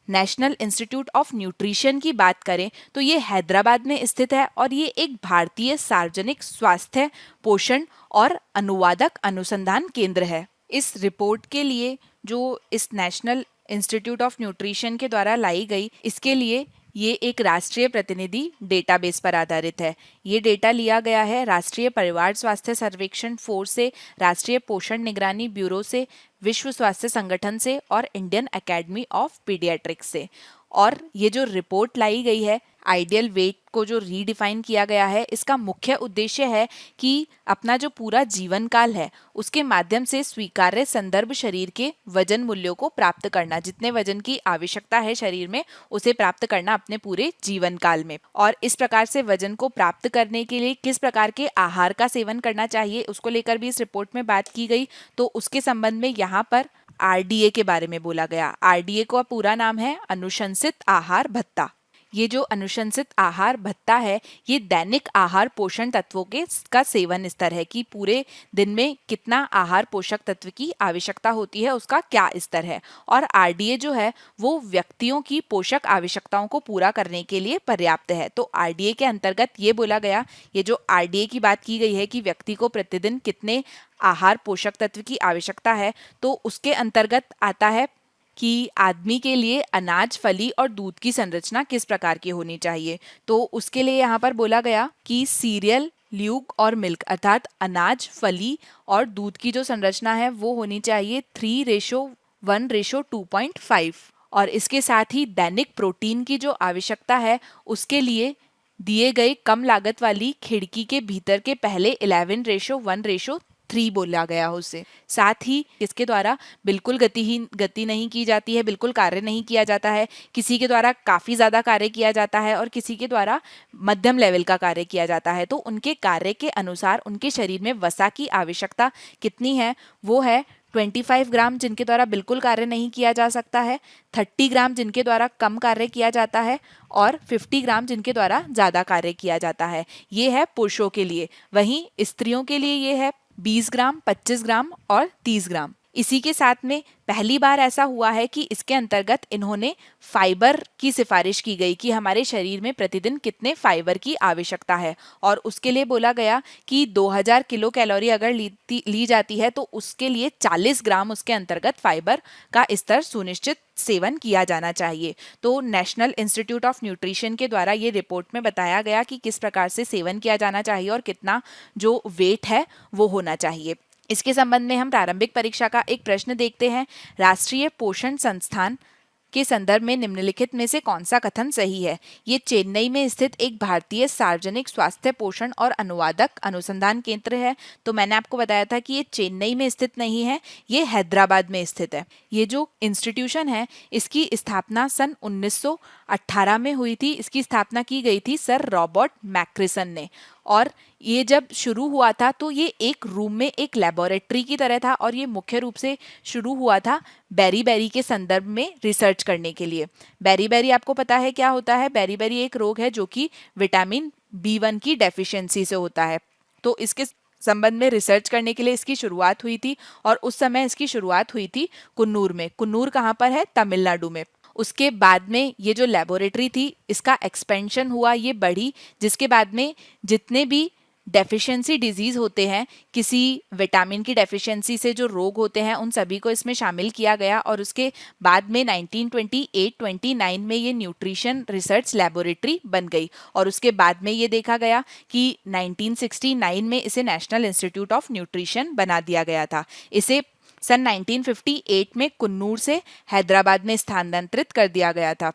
नेशनल इंस्टीट्यूट ऑफ न्यूट्रिशन की बात करें तो ये हैदराबाद में स्थित है और ये एक भारतीय सार्वजनिक स्वास्थ्य पोषण और अनुवादक अनुसंधान केंद्र है। इस रिपोर्ट के लिए जो इस नेशनल इंस्टीट्यूट ऑफ न्यूट्रिशन के द्वारा लाई गई इसके लिए ये एक राष्ट्रीय प्रतिनिधि डेटाबेस पर आधारित है। ये डेटा लिया गया है राष्ट्रीय परिवार स्वास्थ्य सर्वेक्षण 4 से, राष्ट्रीय पोषण निगरानी ब्यूरो से, विश्व स्वास्थ्य संगठन से और इंडियन एकेडमी ऑफ पीडियाट्रिक्स से। और ये जो रिपोर्ट लाई गई है आइडियल वेट को जो रीडिफाइन किया गया है इसका मुख्य उद्देश्य है कि अपना जो पूरा जीवन काल है उसके माध्यम से स्वीकार्य संदर्भ शरीर के वजन मूल्यों को प्राप्त करना, जितने वजन की आवश्यकता है शरीर में उसे प्राप्त करना अपने पूरे जीवन काल में। और इस प्रकार से वजन को प्राप्त करने के लिए किस प्रकार के आहार का सेवन करना चाहिए उसको लेकर भी इस रिपोर्ट में बात की गई। तो उसके संबंध में यहाँ पर आरडीए के बारे में बोला गया। आरडीए का पूरा नाम है अनुशंसित आहार भत्ता। ये जो अनुशंसित आहार भत्ता है ये दैनिक आहार पोषण तत्वों का सेवन स्तर है कि पूरे दिन में कितना आहार पोषक तत्व की आवश्यकता होती है उसका क्या स्तर है। और आरडीए जो है वो व्यक्तियों की पोषक आवश्यकताओं को पूरा करने के लिए पर्याप्त है। तो आरडीए के अंतर्गत ये बोला गया, ये जो आरडीए की बात की गई है कि व्यक्ति को प्रतिदिन कितने आहार पोषक तत्व की आवश्यकता है तो उसके अंतर्गत आता है कि आदमी के लिए अनाज, फली और दूध की संरचना किस प्रकार की होनी चाहिए। तो उसके लिए यहाँ पर बोला गया कि सीरियल, ल्यूक और मिल्क अर्थात अनाज, फली और दूध की जो संरचना है वो होनी चाहिए 3:1:2.5। और इसके साथ ही दैनिक प्रोटीन की जो आवश्यकता है उसके लिए दिए गए कम लागत वाली खिड़की के भीतर के पहले 11:1:3 बोला गया उसे। साथ ही इसके द्वारा बिल्कुल गति नहीं की जाती है, बिल्कुल कार्य नहीं किया जाता है। किसी के द्वारा काफ़ी ज़्यादा कार्य किया जाता है और किसी के द्वारा मध्यम लेवल का कार्य किया जाता है। तो उनके कार्य के अनुसार उनके शरीर में वसा की आवश्यकता कितनी है वो है 25 ग्राम जिनके द्वारा बिल्कुल कार्य नहीं किया जा सकता है, 30 ग्राम जिनके द्वारा कम कार्य किया जाता है और 50 ग्राम जिनके द्वारा ज़्यादा कार्य किया जाता है। ये है पुरुषों के लिए। वहीं स्त्रियों के लिए ये है 20 ग्राम, 25 ग्राम और 30 ग्राम। इसी के साथ में पहली बार ऐसा हुआ है कि इसके अंतर्गत इन्होंने फाइबर की सिफारिश की गई कि हमारे शरीर में प्रतिदिन कितने फाइबर की आवश्यकता है, और उसके लिए बोला गया कि 2000 किलो कैलोरी अगर ली जाती है तो उसके लिए 40 ग्राम उसके अंतर्गत फाइबर का स्तर सुनिश्चित सेवन किया जाना चाहिए। तो नेशनल इंस्टीट्यूट ऑफ न्यूट्रिशन के द्वारा ये रिपोर्ट में बताया गया कि किस प्रकार से सेवन किया जाना चाहिए और कितना जो वेट है वो होना चाहिए। इसके संबंध में हम प्रारंभिक परीक्षा का एक प्रश्न देखते हैं। राष्ट्रीय पोषण संस्थान के संदर्भ में निम्नलिखित में से कौन सा कथन सही है? ये चेन्नई में स्थित एक भारतीय सार्वजनिक स्वास्थ्य पोषण और अनुवादक अनुसंधान केंद्र है। तो मैंने आपको बताया था कि ये चेन्नई में स्थित नहीं है, ये हैदराबाद में स्थित है। ये जो इंस्टीट्यूशन है इसकी स्थापना सन 1918 में हुई थी। इसकी स्थापना की गई थी सर रॉबर्ट मैक्रिसन ने, और ये जब शुरू हुआ था तो ये एक रूम में एक लेबोरेटरी की तरह था, और ये मुख्य रूप से शुरू हुआ था बेरी के संदर्भ में रिसर्च करने के लिए। बेरी आपको पता है क्या होता है? बेरी एक रोग है जो कि विटामिन B1 की डेफिशिएंसी से होता है। तो इसके संबंध में रिसर्च करने के लिए इसकी शुरुआत हुई थी, और उस समय इसकी शुरुआत हुई थी कुन्नूर में। कुन्नूर कहाँ पर है? तमिलनाडु में। उसके बाद में ये जो लेबोरेटरी थी इसका एक्सपेंशन हुआ, ये बढ़ी, जिसके बाद में जितने भी डेफिशिएंसी डिजीज़ होते हैं, किसी विटामिन की डेफिशिएंसी से जो रोग होते हैं, उन सभी को इसमें शामिल किया गया। और उसके बाद में 1928-29 में ये न्यूट्रिशन रिसर्च लेबोरेटरी बन गई, और उसके बाद में ये देखा गया कि 1969 में इसे नेशनल इंस्टीट्यूट ऑफ न्यूट्रिशन बना दिया गया था। इसे सन 1958 में कुन्नूर से हैदराबाद में स्थानांतरित कर दिया गया था।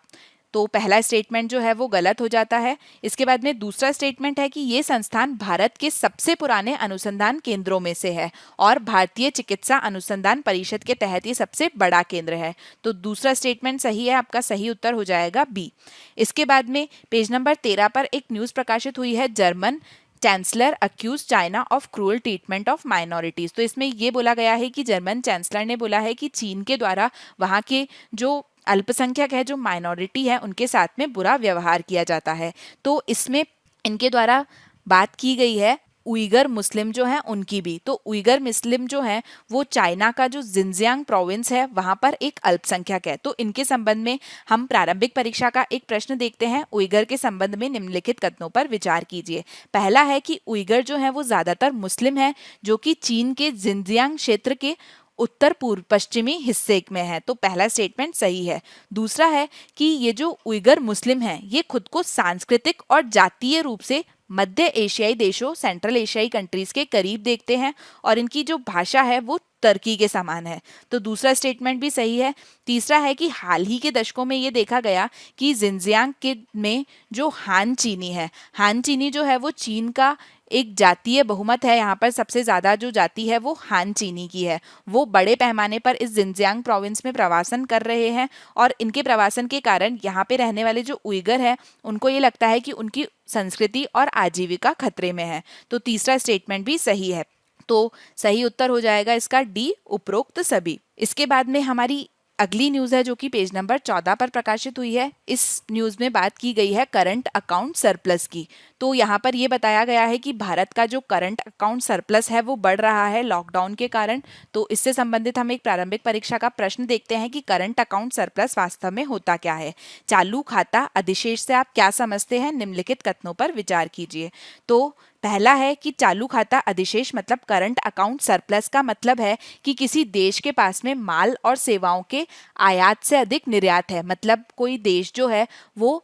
तो पहला स्टेटमेंट जो है वो गलत हो जाता है। इसके बाद में दूसरा स्टेटमेंट है कि ये संस्थान भारत के सबसे पुराने अनुसंधान केंद्रों में से है और भारतीय चिकित्सा अनुसंधान परिषद के तहत ये सबसे बड़ा केंद्र है। तो दूसरा स्टेटमेंट सही है, आपका सही उत्तर हो जाएगा बी। इसके बाद में पेज नंबर 13 पर एक न्यूज़ प्रकाशित हुई है, German chancellor accuse China of cruel treatment of minorities. तो इसमें ये बोला गया है कि जर्मन चांसलर ने बोला है कि चीन के द्वारा वहाँ के जो अल्पसंख्यक है, जो माइनॉरिटी है, उनके साथ में बुरा व्यवहार किया जाता है। तो इसमें इनके द्वारा बात की गई है उइगर मुस्लिम जो हैं उनकी भी। तो उइगर मुस्लिम जो हैं वो चाइना का जो जिनजियांग प्रोविंस है वहाँ पर एक अल्पसंख्यक है। तो इनके संबंध में हम प्रारंभिक परीक्षा का एक प्रश्न देखते हैं। उइगर के संबंध में निम्नलिखित कथनों पर विचार कीजिए। पहला है कि उइगर जो है वो ज़्यादातर मुस्लिम है जो कि चीन के जिनजियांग क्षेत्र के उत्तर पूर्व पश्चिमी हिस्से में है। तो पहला स्टेटमेंट सही है। दूसरा है कि ये जो उइगर मुस्लिम हैं ये खुद को सांस्कृतिक और जातीय रूप से मध्य एशियाई देशों, सेंट्रल एशियाई कंट्रीज के करीब देखते हैं और इनकी जो भाषा है वो तुर्की के समान है। तो दूसरा स्टेटमेंट भी सही है। तीसरा है कि हाल ही के दशकों में ये देखा गया कि जिनजियांग के में जो हान चीनी है, हान चीनी जो है वो चीन का एक जातीय बहुमत है। यहाँ पर सबसे ज़्यादा जो जाति है वो हान चीनी की है। वो बड़े पैमाने पर इस जिनजियांग प्रोविंस में प्रवासन कर रहे हैं और इनके प्रवासन के कारण यहाँ पे रहने वाले जो उइगर है उनको ये लगता है कि उनकी संस्कृति और आजीविका खतरे में है। तो तीसरा स्टेटमेंट भी सही है। तो सही उत्तर हो जाएगा इसका डी, उपरोक्त सभी। इसके बाद में हमारी अगली न्यूज़ है जो कि पेज नंबर 14 पर प्रकाशित हुई है। इस न्यूज़ में बात की गई है करंट अकाउंट सरप्लस की। तो यहाँ पर ये बताया गया है कि भारत का जो करंट अकाउंट सरप्लस है वो बढ़ रहा है लॉकडाउन के कारण। तो इससे संबंधित हम एक प्रारंभिक परीक्षा का प्रश्न देखते हैं कि करंट अकाउंट सरप्लस वास्तव में होता क्या है। चालू खाता अधिशेष से आप क्या समझते हैं? निम्नलिखित कथनों पर विचार कीजिए। तो पहला है कि चालू खाता अधिशेष मतलब करंट अकाउंट सरप्लस का मतलब है कि किसी देश के पास में माल और सेवाओं के आयात से अधिक निर्यात है। मतलब कोई देश जो है वो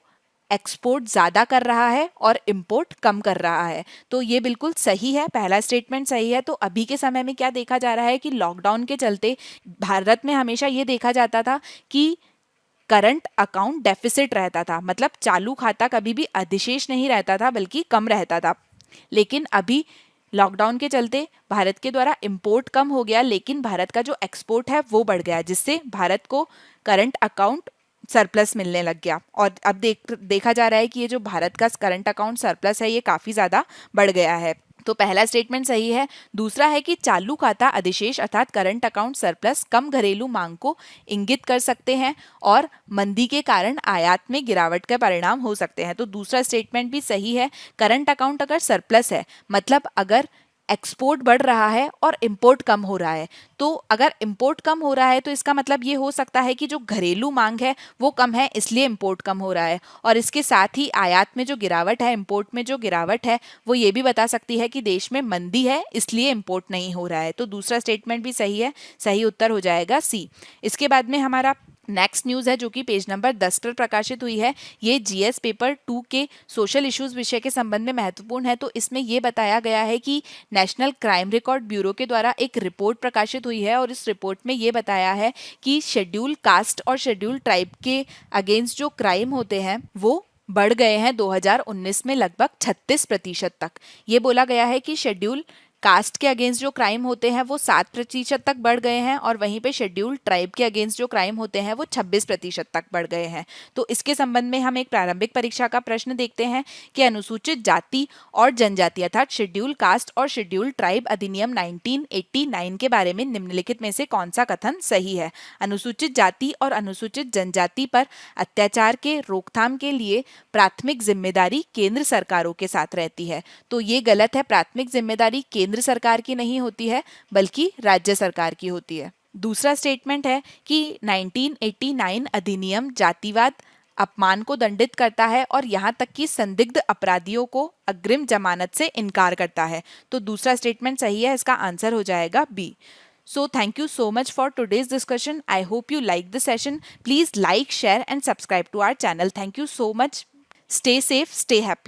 एक्सपोर्ट ज़्यादा कर रहा है और इंपोर्ट कम कर रहा है। तो ये बिल्कुल सही है, पहला स्टेटमेंट सही है। तो अभी के समय में क्या देखा जा रहा है कि लॉकडाउन के चलते भारत में हमेशा ये देखा जाता था कि करंट अकाउंट डेफिसिट रहता था, मतलब चालू खाता कभी भी अधिशेष नहीं रहता था बल्कि कम रहता था। लेकिन अभी लॉकडाउन के चलते भारत के द्वारा इंपोर्ट कम हो गया लेकिन भारत का जो एक्सपोर्ट है वो बढ़ गया, जिससे भारत को करंट अकाउंट सरप्लस मिलने लग गया। और अब देखा जा रहा है कि ये जो भारत का करंट अकाउंट सरप्लस है ये काफ़ी ज़्यादा बढ़ गया है। तो पहला स्टेटमेंट सही है। दूसरा है कि चालू खाता अधिशेष अर्थात करंट अकाउंट सरप्लस कम घरेलू मांग को इंगित कर सकते हैं और मंदी के कारण आयात में गिरावट का परिणाम हो सकते हैं। तो दूसरा स्टेटमेंट भी सही है। करंट अकाउंट अगर सरप्लस है, मतलब अगर एक्सपोर्ट बढ़ रहा है और इंपोर्ट कम हो रहा है, तो अगर इंपोर्ट कम हो रहा है तो इसका मतलब ये हो सकता है कि जो घरेलू मांग है वो कम है, इसलिए इंपोर्ट कम हो रहा है। और इसके साथ ही आयात में जो गिरावट है, इंपोर्ट में जो गिरावट है, वो ये भी बता सकती है कि देश में मंदी है, इसलिए इंपोर्ट नहीं हो रहा है। तो दूसरा स्टेटमेंट भी सही है। सही उत्तर हो जाएगा सी। इसके बाद में हमारा नेक्स्ट न्यूज़ है जो कि पेज नंबर 10 पर प्रकाशित हुई है। ये जीएस पेपर 2 के सोशल इश्यूज विषय के संबंध में महत्वपूर्ण है। तो इसमें ये बताया गया है कि नेशनल क्राइम रिकॉर्ड ब्यूरो के द्वारा एक रिपोर्ट प्रकाशित हुई है और इस रिपोर्ट में ये बताया है कि शेड्यूल कास्ट और शेड्यूल ट्राइब के अगेंस्ट जो क्राइम होते हैं वो बढ़ गए हैं 2019 में लगभग 36% तक। ये बोला गया है कि शेड्यूल कास्ट के अगेंस्ट जो क्राइम होते हैं वो 7% तक बढ़ गए हैं और वहीं पे शेड्यूल ट्राइब के अगेंस्ट जो क्राइम होते हैं वो 26% तक बढ़ गए हैं। तो इसके संबंध में हम एक प्रारंभिक परीक्षा का प्रश्न देखते हैं कि अनुसूचित जाति और जनजाति अर्थात शेड्यूल कास्ट और शेड्यूल ट्राइब अधिनियम 1989 के बारे में निम्नलिखित में से कौन सा कथन सही है। अनुसूचित जाति और अनुसूचित जनजाति पर अत्याचार के रोकथाम के लिए प्राथमिक जिम्मेदारी केंद्र सरकारों के साथ रहती है। तो ये गलत है। प्राथमिक जिम्मेदारी केंद्र सरकार की नहीं होती है बल्कि राज्य सरकार की होती है। दूसरा स्टेटमेंट है कि 1989 अधिनियम जातिवाद अपमान को दंडित करता है और यहाँ तक कि संदिग्ध अपराधियों को अग्रिम जमानत से इनकार करता है। तो दूसरा स्टेटमेंट सही है। इसका आंसर हो जाएगा B. So thank you so much for today's discussion. I hope you liked the session. Please like, share and subscribe to our channel. Thank you so much. Stay safe, stay happy.